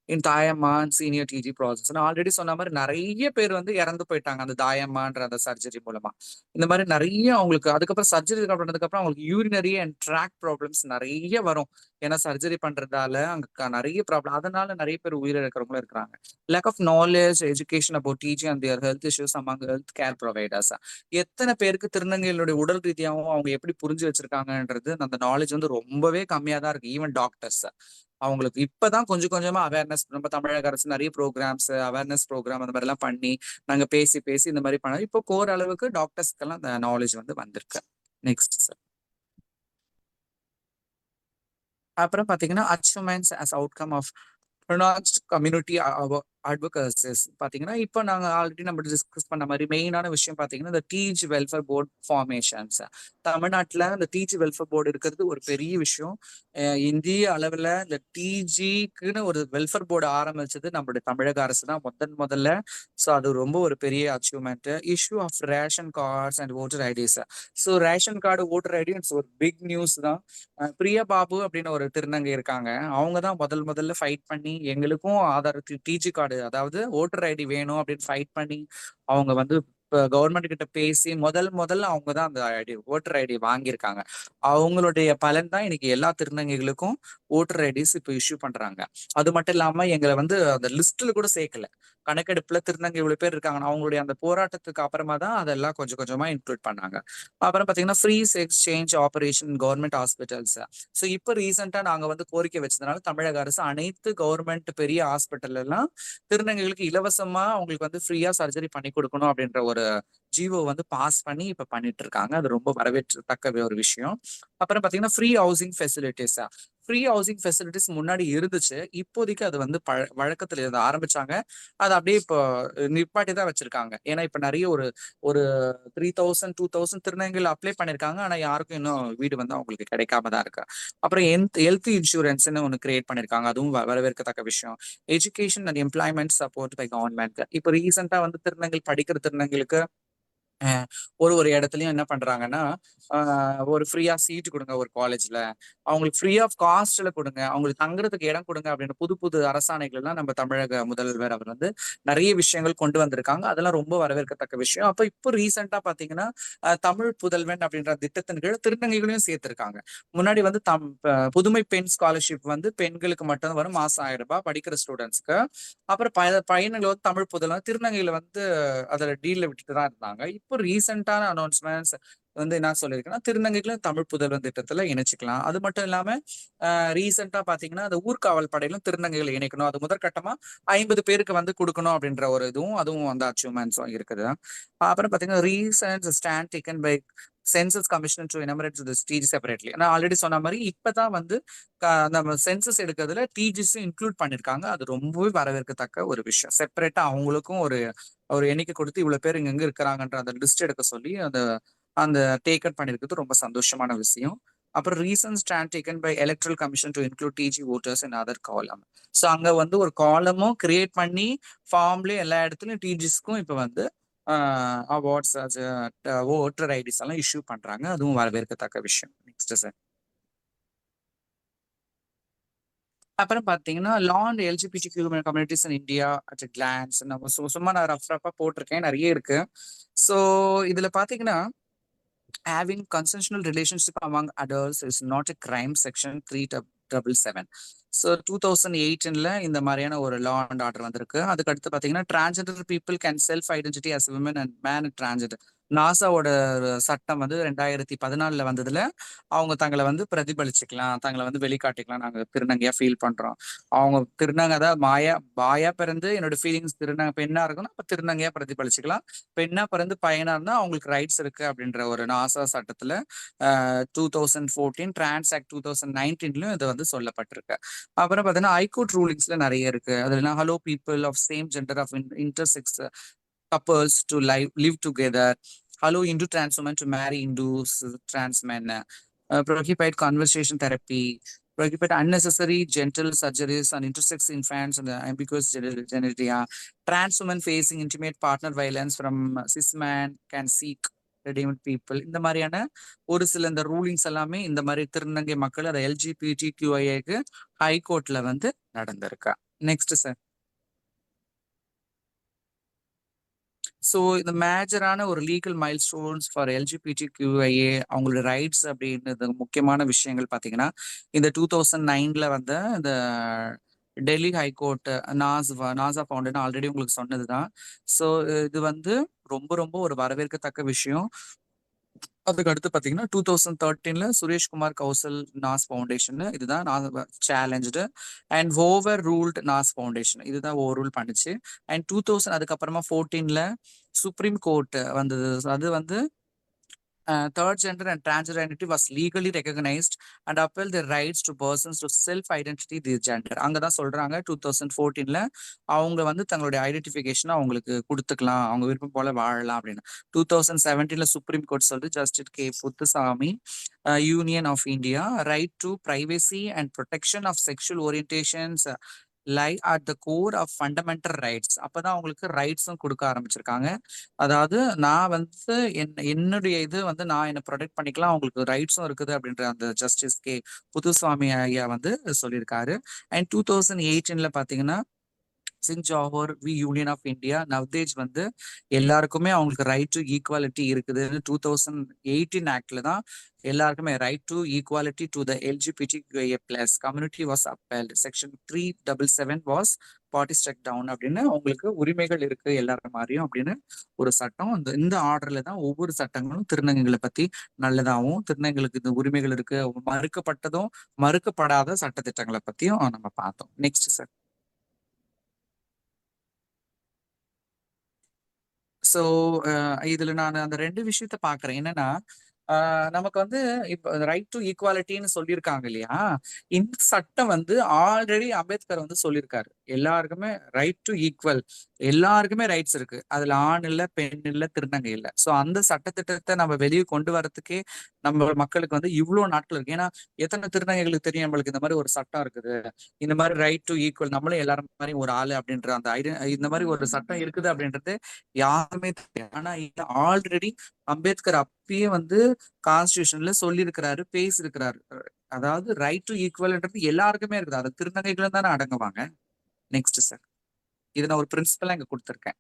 in தாயம்மான் சீனியர் டிஜி ப்ராசஸ். நான் ஆல்ரெடி சொன்ன மாதிரி நிறைய பேர் வந்து இறந்து போயிட்டாங்க அந்த தாயம்மான்ற அந்த சர்ஜரி மூலமா. இந்த மாதிரி நிறைய அவங்களுக்கு அதுக்கப்புறம் சர்ஜரி பண்ணதுக்கு அப்புறம் அவங்களுக்கு யூரினரி அண்ட் ட்ராக் ப்ராப்ளம்ஸ் நிறைய வரும். ஏன்னா சர்ஜரி பண்றதால அங்க நிறைய ப்ராப்ளம், அதனால நிறைய பேர் உயிரிழக்கிறவங்களும் இருக்கிறாங்க. Lack of knowledge education about teaching and their health issues among health care providers. எத்தனை பேருக்கு திருநங்கைகளுடைய உடல் ரீதியாகவும் அவங்க எப்படி புரிஞ்சு வச்சிருக்காங்கன்றது அந்த நாலேஜ் வந்து ரொம்பவே கம்மியா தான் இருக்கு. ஈவன் டாக்டர்ஸ் அவங்களுக்கு இப்பதான் கொஞ்சம் கொஞ்சமா அவேர்னஸ், நம்ம தமிழக அரசு நிறைய ப்ரோக்ராம்ஸ் அவேர்னஸ் ப்ரோக்ராம் அந்த மாதிரி எல்லாம் பண்ணி நாங்க பேசி இந்த மாதிரி பண்ண இப்போ கோர் அளவுக்கு டாக்டர்ஸ்க்கெல்லாம் அந்த நாலேஜ் வந்து வந்திருக்கு. Next sir. அப்புறம் பாத்தீங்கன்னா achievements as outcome of pronounced community advocacies பாத்தீங்கன்னா இப்போ நாங்க ஆல்ரெடி நம்ம டிஸ்கஸ் பண்ண மாதிரி மெயினான விஷயம் பாத்தீங்கன்னா இந்த டீச் வெல்ஃபேர் போர்டு ஃபார்மேஷன்ஸ். தமிழ்நாட்டுல இந்த டீச் வெல்ஃபேர் போர்டு இருக்கிறது ஒரு பெரிய விஷயம். இந்திய அளவுல இந்த டிஜிக்குன்னு ஒரு வெல்ஃபேர் போர்டு ஆரம்பிச்சது நம்மளுடைய தமிழக அரசு தான் முதல்ல. ஸோ அது ரொம்ப ஒரு பெரிய achievement. Issue of ration cards and voter IDs. So ration card voter ID it's ஒரு பிக் நியூஸ் தான். பிரியா பாபு அப்படின்னு ஒரு திருநங்கை இருக்காங்க. அவங்க தான் முதல்ல ஃபைட் பண்ணி எங்களுக்கும் ஆதார் டிஜி கார்டு அதாவது ஓட்டர் ஐடி வேணும் அப்படின்னு ஃபைட் பண்ணி அவங்க வந்து கவர்மெண்ட் கிட்ட பேசி முதல்ல அவங்க தான் அந்த ஐடி ஓட்டர் ஐடி வாங்கியிருக்காங்க. அவங்களுடைய பலன் தான் இன்னைக்கு எல்லா திருநங்கைகளுக்கும் ஓட்டர் ஐடிஸ் இப்போ இஷ்யூ பண்றாங்க. அது மட்டும் இல்லாம எங்களை வந்து அந்த லிஸ்ட்ல கூட சேர்க்கல. கணக்கெடுப்புல திருநங்கை இவ்வளவு பேர் இருக்காங்க, அவங்களுடைய அந்த போராட்டத்துக்கு அப்புறமா தான் அதெல்லாம் கொஞ்சம் கொஞ்சமா இன்க்ளூட் பண்ணாங்க. அப்புறம் பாத்தீங்கன்னா free exchange operation government hospitals. So இப்போ ரீசெண்டா நாங்க வந்து கோரிக்கை வச்சதுனால தமிழக அரசு அனைத்து கவர்மெண்ட் பெரிய ஹாஸ்பிட்டல் எல்லாம் திருநங்கைகளுக்கு இலவசமா அவங்களுக்கு வந்து ஃப்ரீயா சர்ஜரி பண்ணி கொடுக்கணும் அப்படின்ற ஒரு ஜிஓ வந்து பாஸ் பண்ணி இப்ப பண்ணிட்டு இருக்காங்க. அது ரொம்ப வரவேற்கத்தக்க ஒரு விஷயம். அப்புறம் பாத்தீங்கன்னா free housing facilities. Free housing facilities முன்னாடி இருந்துச்சு. இப்போதைக்கு அது வந்து வழக்கத்துல இருந்து ஆரம்பிச்சாங்க. அது அப்படியே இப்போ நிப்பாட்டி தான் வச்சிருக்காங்க. ஏன்னா இப்ப நிறைய ஒரு ஒரு 3000 2000 திருநங்கைகள் அப்ளை பண்ணிருக்காங்க. ஆனா யாருக்கும் இன்னும் வீடு வந்து அவங்களுக்கு கிடைக்காம தான் இருக்கு. அப்புறம் ஹெல்த் இன்சூரன்ஸ்னு ஒன்று கிரியேட் பண்ணிருக்காங்க. அதுவும் வரவேற்கத்தக்க விஷயம். Education and employment support by government. இப்போ ரீசெண்டா வந்து திருநங்கைகள் படிக்கிற திருநங்கைகளுக்கு ஒரு இடத்துலயும் என்ன பண்றாங்கன்னா, ஒரு ஃப்ரீயா சீட் கொடுங்க ஒரு காலேஜ்ல, அவங்களுக்கு ஃப்ரீ ஆஃப் காஸ்ட்ல கொடுங்க, அவங்களுக்கு தங்குறதுக்கு இடம் கொடுங்க அப்படின்னு புது புது அரசாணைகள் எல்லாம் நம்ம தமிழக முதல்வர் அவர் வந்து நிறைய விஷயங்கள் கொண்டு வந்திருக்காங்க. அதெல்லாம் ரொம்ப வரவேற்கத்தக்க விஷயம். அப்ப இப்போ ரீசெண்டா பாத்தீங்கன்னா தமிழ் புதல்வன் அப்படின்ற திட்டத்தின் கீழ் திருநங்கைகளையும் சேர்த்திருக்காங்க. முன்னாடி வந்து புதுமை பெண் ஸ்காலர்ஷிப் வந்து பெண்களுக்கு மட்டும் வரும், மாசம் 1000 ரூபாய் படிக்கிற ஸ்டூடெண்ட்ஸ்க்கு. அப்புறம் பையன்கள் வந்து தமிழ் புதல்வன் திருநங்கையில வந்து அதுல டீல்ல விட்டுட்டு தான் இருந்தாங்க. இப்போ ரீசெண்டான அனௌன்ஸ்மெண்ட்ஸ் வந்து என்ன சொல்லியிருக்குன்னா, திருநங்கைகளும் தமிழ் புதல்வன் திட்டத்துல இணைச்சிக்கலாம். அது மட்டும் இல்லாம ரீசெண்டா பாத்தீங்கன்னா அந்த ஊர்காவல் படையிலும் திருநங்கைகளை இணைக்கணும். அது முதற்கட்டமா 50 பேருக்கு வந்து கொடுக்கணும் அப்படின்ற ஒரு அதுவும் அந்த அச்சீவ்மெண்ட்ஸும் இருக்குது. அப்புறம் பாத்தீங்கன்னா recent stand taken by census commission to enumerate the TG separately. நான் ஆல்ரெடி சொன்ன மாதிரி இப்பதான் வந்து நம்ம சென்சஸ் எடுக்கிறதுல டிஜிஸும் இன்க்ளூட் பண்ணிருக்காங்க. அது ரொம்பவே வரவேற்கத்தக்க ஒரு விஷயம். செப்பரேட்டா அவங்களுக்கும் ஒரு எண்ணிக்கை கொடுத்து இவ்வளவு பேர் இங்க இருக்கிறாங்கன்ற அந்த லிஸ்ட் எடுக்க சொல்லி அந்த டேக்கன் பண்ணிருக்கிறது ரொம்ப சந்தோஷமான விஷயம். அப்புறம் recent stand taken by electoral commission to include TG voters in other column. So அங்க வந்து ஒரு காலமும் கிரியேட் பண்ணி ஃபார்ம்லயும் எல்லா இடத்துலயும் டிஜிஸ்க்கும் இப்ப வந்து அவார்ட்ஸ் ஓட்டர் ஐடிஸ் எல்லாம் இஷ்யூ பண்றாங்க. அதுவும் வரவேற்கத்தக்க விஷயம். Next sir. அப்புறம் பாத்தீங்கன்னா law and LGBT communities in India at glance நம்ம சும்மா நான் ரஃபா போட்டிருக்கேன், நிறைய இருக்கு. ஸோ இதுல பாத்தீங்கன்னா having consensual relationship among adults is not a crime, section 377. So 2018ல இந்த மாதிரியான ஒரு லா அண்ட் ஆர்டர் வந்திருக்கு. அதுக்கு அடுத்து பாத்தீங்கன்னா transgender people can self identity as women and man transgender. நாசாவோட சட்டம் வந்து 2014ல வந்ததுல அவங்க தங்களை வந்து பிரதிபலிச்சுக்கலாம், தங்களை வந்து வெளிக்காட்டிக்கலாம், நாங்க திருநங்கையா ஃபீல் பண்றோம், அவங்க திருநங்கை அதாவது பாயா பிறந்து என்னோட ஃபீலிங்ஸ் பெண்ணா இருக்கணும், அப்ப திருநங்கையா பிரதிபலிச்சுக்கலாம், பெண்ணா பிறந்து பையனா இருந்தா அவங்களுக்கு ரைட்ஸ் இருக்கு அப்படின்ற ஒரு நாசா சட்டத்துல 2014 டிரான்ஸ் ஆக்ட் 2019லயும் இது வந்து சொல்லப்பட்டிருக்கு. அப்புறம் பாத்தீங்கன்னா ஹைகோர்ட் ரூலிங்ஸ்ல நிறைய இருக்கு. அதுல allow people of same gender of intersex couples to live together, allow Hindu trans women to marry Hindus trans men, prohibit conversation therapy, prohibit unnecessary genital surgeries on intersex infants and ambiguous genitalia, trans women facing intimate partner violence from cis man can seek redeemed people. இந்த மாதிரியான ஒரு சில இந்த rulings எல்லாமே இந்த மாதிரி திருநங்கை மக்கள் அதை LGBTQIA ஹைகோர்ட்ல வந்து நடந்திருக்கா. Next sir. ஸோ இந்த மேஜரான ஒரு legal mile stones for LGBTQIA அவங்களோட ரைட்ஸ் அப்படின்றது முக்கியமான விஷயங்கள் பார்த்தீங்கன்னா இந்த 2009ல வந்து இந்த Delhi high court NASA foundation already உங்களுக்கு சொன்னதுதான். ஸோ இது வந்து ரொம்ப ரொம்ப ஒரு வரவேற்கத்தக்க விஷயம். அதுக்கு அடுத்து பாத்தீங்கன்னா 2013ல சுரேஷ்குமார் கௌசல் நாஸ் ஃபவுண்டேஷன் இதுதான் challenge and over ruled Naz foundation இதுதான் ஓவர் ரூல் பண்ணுச்சு. அண்ட் 2000 அதுக்கப்புறமா 14ல சுப்ரீம் கோர்ட் வந்தது. அது வந்து third gender and transgender identity was legally recognized and upheld their rights to persons to self-identity their gender. அங்கதான் சொல்றாங்க 2014ல அவங்க வந்து தங்களுடைய ஐடென்டிஃபிகேஷன் அவங்களுக்கு கொடுத்துக்கலாம், அவங்க விருப்பம் போல வாழலாம் அப்படின்னு. 2017ல சுப்ரீம் கோர்ட் சொல்றது justice K Puttaswamy union of India right to privacy and protection of sexual orientations lie at the core of fundamental rights. அப்பதான் அவங்களுக்கு ரைட்ஸும் கொடுக்க ஆரம்பிச்சிருக்காங்க. அதாவது நான் வந்து என்னுடைய இது வந்து நான் என்ன ப்ரொடெக்ட் பண்ணிக்கலாம், அவங்களுக்கு ரைட்ஸும் இருக்குது அப்படின்ற அந்த ஜஸ்டிஸ் கே புத்துசாமி ஐயா வந்து சொல்லியிருக்காரு. அண்ட் 2018ல பாத்தீங்கன்னா Singh Johar v union of India Navtej வந்து எல்லாருக்குமே அவங்களுக்கு ரைட் டு ஈக்குவாலிட்டி இருக்குதுன்னு 2018 ஆக்ட்ல தான் எல்லாருக்குமே right to equality to the LGBTQIA+ community was upheld. Section 377 was partly struck down அப்படின்னு அவங்களுக்கு உரிமைகள் இருக்கு எல்லாரும் மாதிரியும் அப்படின்னு ஒரு சட்டம். இந்த ஆர்டர்ல தான் ஒவ்வொரு சட்டங்களும் திருநங்கைகளை பத்தி நல்லதாகவும் திருநங்கைகளுக்கு இந்த உரிமைகள் இருக்கு மறுக்கப்பட்டதும் மறுக்கப்படாத சட்டத்திட்டங்களை பத்தியும் நம்ம பார்த்தோம். Next sir. ஸோ இதுல நான் அந்த 2 விஷயத்த பாக்குறேன். என்னன்னா நமக்கு வந்து இப்ப ரைட் டு ஈக்குவாலிட்டின்னு சொல்லியிருக்காங்க இல்லையா? இந்த சட்டம் வந்து ஆல்ரெடி அம்பேத்கர் வந்து சொல்லியிருக்காரு. எல்லாருக்குமே ரைட் டு ஈக்குவல், எல்லாருக்குமே ரைட்ஸ் இருக்கு. அதுல ஆண் இல்ல, பெண் இல்ல, திருநங்கை இல்ல. ஸோ அந்த சட்டத்திட்டத்தை நம்ம வெளியே கொண்டு வரதுக்கே நம்ம மக்களுக்கு வந்து இவ்வளவு நாட்கள் இருக்கு. ஏன்னா எத்தனை திருநங்கைகளுக்கு தெரியும் நம்மளுக்கு இந்த மாதிரி ஒரு சட்டம் இருக்குது, இந்த மாதிரி ரைட் டு ஈக்குவல், நம்மளும் எல்லாரும் மாதிரி ஒரு ஆளு அப்படின்ற அந்த இந்த மாதிரி ஒரு சட்டம் இருக்குது அப்படின்றது யாருமே தெரியும். ஆனா ஆல்ரெடி அம்பேத்கர் அப்பயே வந்து கான்ஸ்டியூஷன்ல சொல்லியிருக்கிறாரு, பேசியிருக்கிறாரு. அதாவது ரைட் டு ஈக்குவல்ன்றது எல்லாருக்குமே இருக்குது. அது திருநங்கைகளும் தானே அடங்குவாங்க. நெக்ஸ்ட் சார், இது நான் ஒரு பிரின்சிபலா இங்க கொடுத்துருக்கேன்.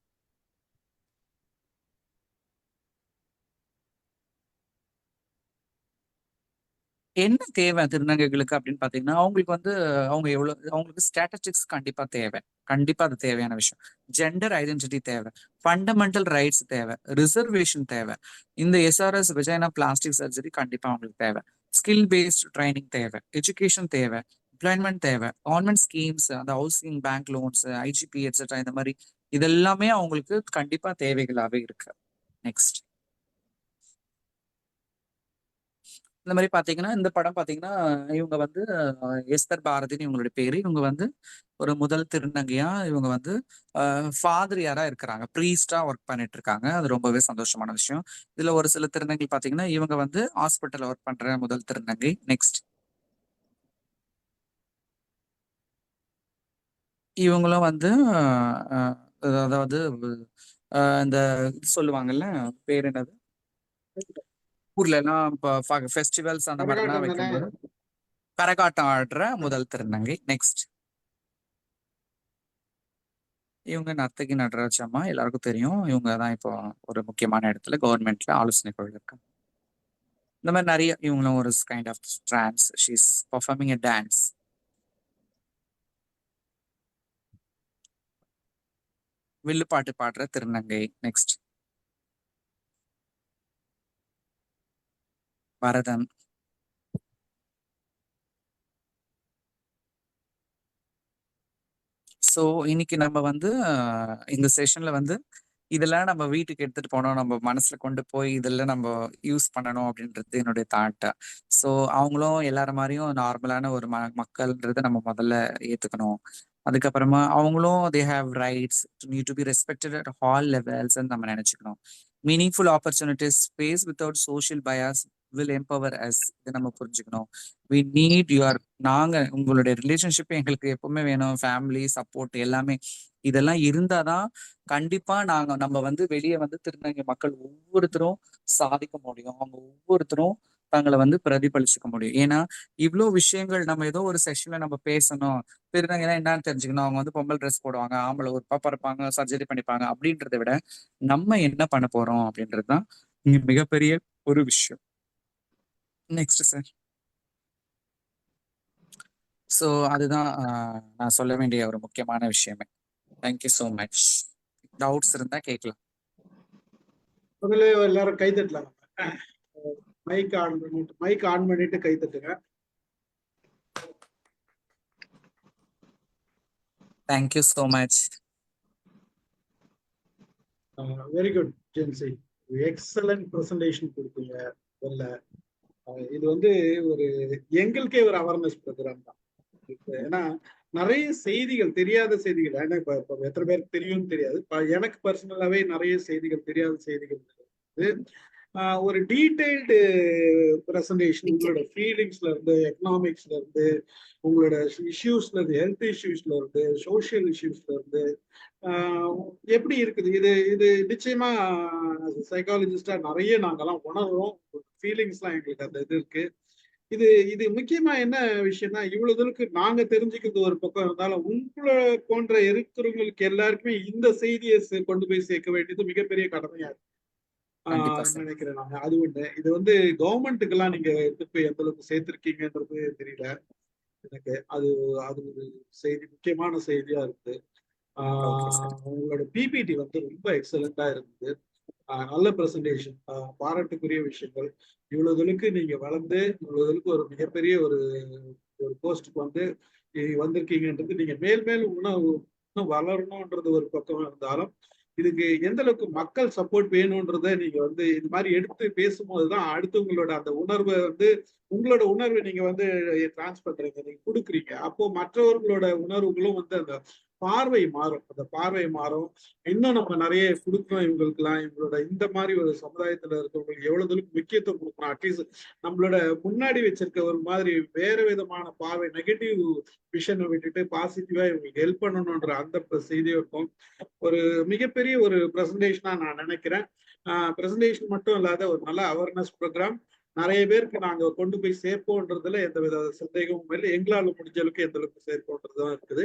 என்ன தேவை திருநங்கைகளுக்கு அப்படின்னு பாத்தீங்கன்னா, அவங்களுக்கு வந்து அவங்களுக்கு ஸ்டாட்டிஸ்டிக்ஸ் கண்டிப்பா தேவை. கண்டிப்பா அது தேவையான விஷயம். ஜெண்டர் ஐடென்டிட்டி தேவை, ஃபண்டமெண்டல் ரைட்ஸ் தேவை, ரிசர்வேஷன் தேவை. இந்த எஸ்ஆர்எஸ் விஜயனா பிளாஸ்டிக் சர்ஜரி கண்டிப்பா அவங்களுக்கு தேவை. ஸ்கில் பேஸ்ட் ட்ரைனிங் தேவை, எஜுகேஷன் தேவை, எம்ப்ளாய்மெண்ட் தேவை, கவர்மெண்ட் ஸ்கீம்ஸ், அந்த housing, bank loans, IGP etcetera, இந்த மாதிரி இதெல்லாமே அவங்களுக்கு கண்டிப்பா தேவைகளாவே இருக்கு. நெக்ஸ்ட், இந்த மாதிரி பாத்தீங்கன்னா, இந்த படம் பாத்தீங்கன்னா இவங்க வந்து எஸ்தர் பாரதின்னு இவங்களுடைய பேரு. இவங்க வந்து ஒரு முதல் திருநங்கையா இவங்க வந்து ஃபாதரியாரா இருக்கிறாங்க, ப்ரீஸ்டா ஒர்க் பண்ணிட்டு இருக்காங்க. அது ரொம்பவே சந்தோஷமான விஷயம். இதுல ஒரு சில திருநங்கை பாத்தீங்கன்னா இவங்க வந்து ஹாஸ்பிட்டல் ஒர்க் பண்ற முதல் திருநங்கை. நெக்ஸ்ட், இவங்களும் வந்து அதாவது இந்த சொல்லுவாங்கல்ல, பேர் என்னது, ஊர்ல எல்லாம் ஃபெஸ்டிவல்ஸ் அந்த மாதிரிலாம் வைக்கும்போது கரகாட்டம் ஆடுற முதல் திருநங்கை. நெக்ஸ்ட், இவங்க நர்த்தகி நடராஜ் அம்மா, எல்லாருக்கும் தெரியும். இவங்க தான் இப்போ ஒரு முக்கியமான இடத்துல கவர்மெண்ட்ல ஆலோசனை குழு இருக்காங்க. இந்த மாதிரி நிறைய, இவங்களும் ஒரு kind of trans, she is performing a dance. வில்லுப்பாட்டு பாடுற திருநங்கை. நெக்ஸ்ட், பரதன். ஸோ இன்னைக்கு நம்ம வந்து இந்த செஷன்ல வந்து இதெல்லாம் நம்ம வீட்டுக்கு எடுத்துட்டு போனோம், நம்ம மனசுல கொண்டு போய் இதெல்லாம் நம்ம யூஸ் பண்ணணும் அப்படின்றது என்னுடைய தாட். ஸோ அவங்களும் எல்லாரும் மாதிரியும் நார்மலான ஒரு மக்கள்ன்றதை நம்ம முதல்ல ஏத்துக்கணும். அதுக்கப்புறமா அவங்களும் they have rights need to be respected at all levels நம்ம நினைச்சுக்கணும். Meaningful opportunities space without social bias will empower us, இதை நம்ம புரிஞ்சுக்கணும். வி நீட் யுவர், நாங்க உங்களுடைய ரிலேஷன்ஷிப் எங்களுக்கு எப்பவுமே வேணும், ஃபேமிலி சப்போர்ட் எல்லாமே. இதெல்லாம் இருந்தாதான் கண்டிப்பா நம்ம வந்து வெளியே வந்து திருநங்கை மக்கள் ஒவ்வொருத்தரும் சாதிக்க முடியும். அவங்க ஒவ்வொருத்தரும் தங்களை வந்து பிரதிபலிச்சுக்க முடியும். ஏன்னா இவ்வளோ விஷயங்கள் நம்ம ஏதோ ஒரு செஷன்ல நம்ம பேசணும், திருநங்கைனா என்னன்னு தெரிஞ்சுக்கணும், அவங்க வந்து பொம்பல் ட்ரெஸ் போடுவாங்க, ஆம்பளை ஒரு பாப்பா இருப்பாங்க, சர்ஜரி பண்ணிப்பாங்க அப்படின்றத விட நம்ம என்ன பண்ண போறோம் அப்படின்றதுதான் இங்க மிகப்பெரிய ஒரு விஷயம். Next sir. ஸோ அதுதான் நான் சொல்ல வேண்டிய ஒரு முக்கியமான விஷயமே. Thank you so much. டவுட்ஸ் இருந்தா கேட்கலாம். முதல்ல எல்லாரும் கை தட்டலாம். மைக் ஆன் பண்ணிட்டு கை தட்டுங்க. Thank you so much. Very good Jency, excellent presentation கொடுத்தீங்க. இது வந்து ஒரு எங்களுக்கே ஒரு அவேர்னஸ் ப்ரோக்ராம் தான். ஏன்னா நிறைய செய்திகள், தெரியாத செய்திகள், ஏன்னா இப்ப எத்தனை பேருக்கு தெரியும்னு தெரியாது, எனக்கு பர்சனலாவே நிறைய செய்திகள், தெரியாத செய்திகள். ஒரு டீடைல்டு ப்ரெசன்டேஷன், உங்களோட ஃபீலிங்ஸ்ல இருந்து, எக்கனாமிக்ஸ்ல இருந்து, உங்களோட இஷ்யூஸ்ல இருந்து, ஹெல்த் இஷ்யூஸ்ல இருந்து, சோசியல் இஷ்யூஸ்ல இருந்து எப்படி இருக்குது. இது நிச்சயமா சைக்காலஜிஸ்டா நிறைய நாங்கெல்லாம் உணர்றோம். ஃபீலிங்ஸ்லாம் எங்களுக்கு அந்த இது இருக்கு. இது முக்கியமா என்ன விஷயம்னா, இவ்வளவு தூரத்துக்கு நாங்க தெரிஞ்சுக்கிறது ஒரு பக்கம் இருந்தாலும், உங்களை போன்ற இருக்கிறவங்களுக்கு எல்லாருக்குமே இந்த செய்தியை கொண்டு போய் சேர்க்க வேண்டியது மிகப்பெரிய கடமையா இருக்கு நினைக்கிறேன் நாங்க. அது ஒண்ணு. இது வந்து கவர்மெண்ட்டுக்கு எல்லாம் நீங்க எடுத்து போய் எந்த அளவுக்கு சேர்த்திருக்கீங்கன்றது தெரியல எனக்கு. அது ஒரு செய்தி, முக்கியமான செய்தியா இருக்கு. உங்களோட பிபிடி வந்து ரொம்ப எக்ஸலண்டா இருந்தது. நல்ல பிரசன்டேஷன், பாராட்டுக்குரிய விஷயங்கள். இவ்வளவு தூரத்துக்கு நீங்க வளர்ந்து இவ்வளவு தூரத்துக்கு ஒரு மிகப்பெரிய ஒரு போஸ்டுக்கு வந்து வந்திருக்கீங்கன்றது, நீங்க மேல் இன்னும் வளரணும்ன்றது ஒரு பக்கம் இருந்தாலும், இதுக்கு எந்த அளவுக்கு மக்கள் சப்போர்ட் வேணும்ன்றத நீங்க வந்து இது மாதிரி எடுத்து பேசும்போதுதான் அடுத்தவங்களோட அந்த உணர்வை வந்து உங்களோட உணர்வை நீங்க வந்து டிரான்ஸ் பண்றீங்க, நீங்க கொடுக்குறீங்க. அப்போ மற்றவர்களோட உணர்வுகளும் வந்து அந்த பார்வை மாறும். அந்த பார்வை மாறும். இன்னும் நம்ம நிறைய கொடுக்கணும் இவங்களுக்குலாம். இவங்களோட இந்த மாதிரி ஒரு சமுதாயத்துல இருக்கிறவங்களுக்கு எவ்வளவு தூரம் முக்கியத்துவம் கொடுக்கணும். அட்லீஸ்ட் நம்மளோட முன்னாடி வச்சிருக்க ஒரு மாதிரி வேற விதமான பார்வை, நெகட்டிவ் விஷனை விட்டுட்டு பாசிட்டிவா இவங்களுக்கு ஹெல்ப் பண்ணணும்ன்ற அந்த செய்தியும் இருக்கும். ஒரு மிகப்பெரிய ஒரு பிரசன்டேஷனா நான் நினைக்கிறேன். பிரசன்டேஷன் மட்டும் இல்லாத ஒரு நல்ல அவேர்னஸ் ப்ரோக்ராம் நிறைய பேருக்கு நாங்க கொண்டு போய் சேர்ப்போன்றதுல எந்த வித சந்தேகமும் இல்லை. எங்களால முடிஞ்ச அளவுக்கு எந்த அளவுக்கு சேர்ப்போன்றதுதான் இருக்குது.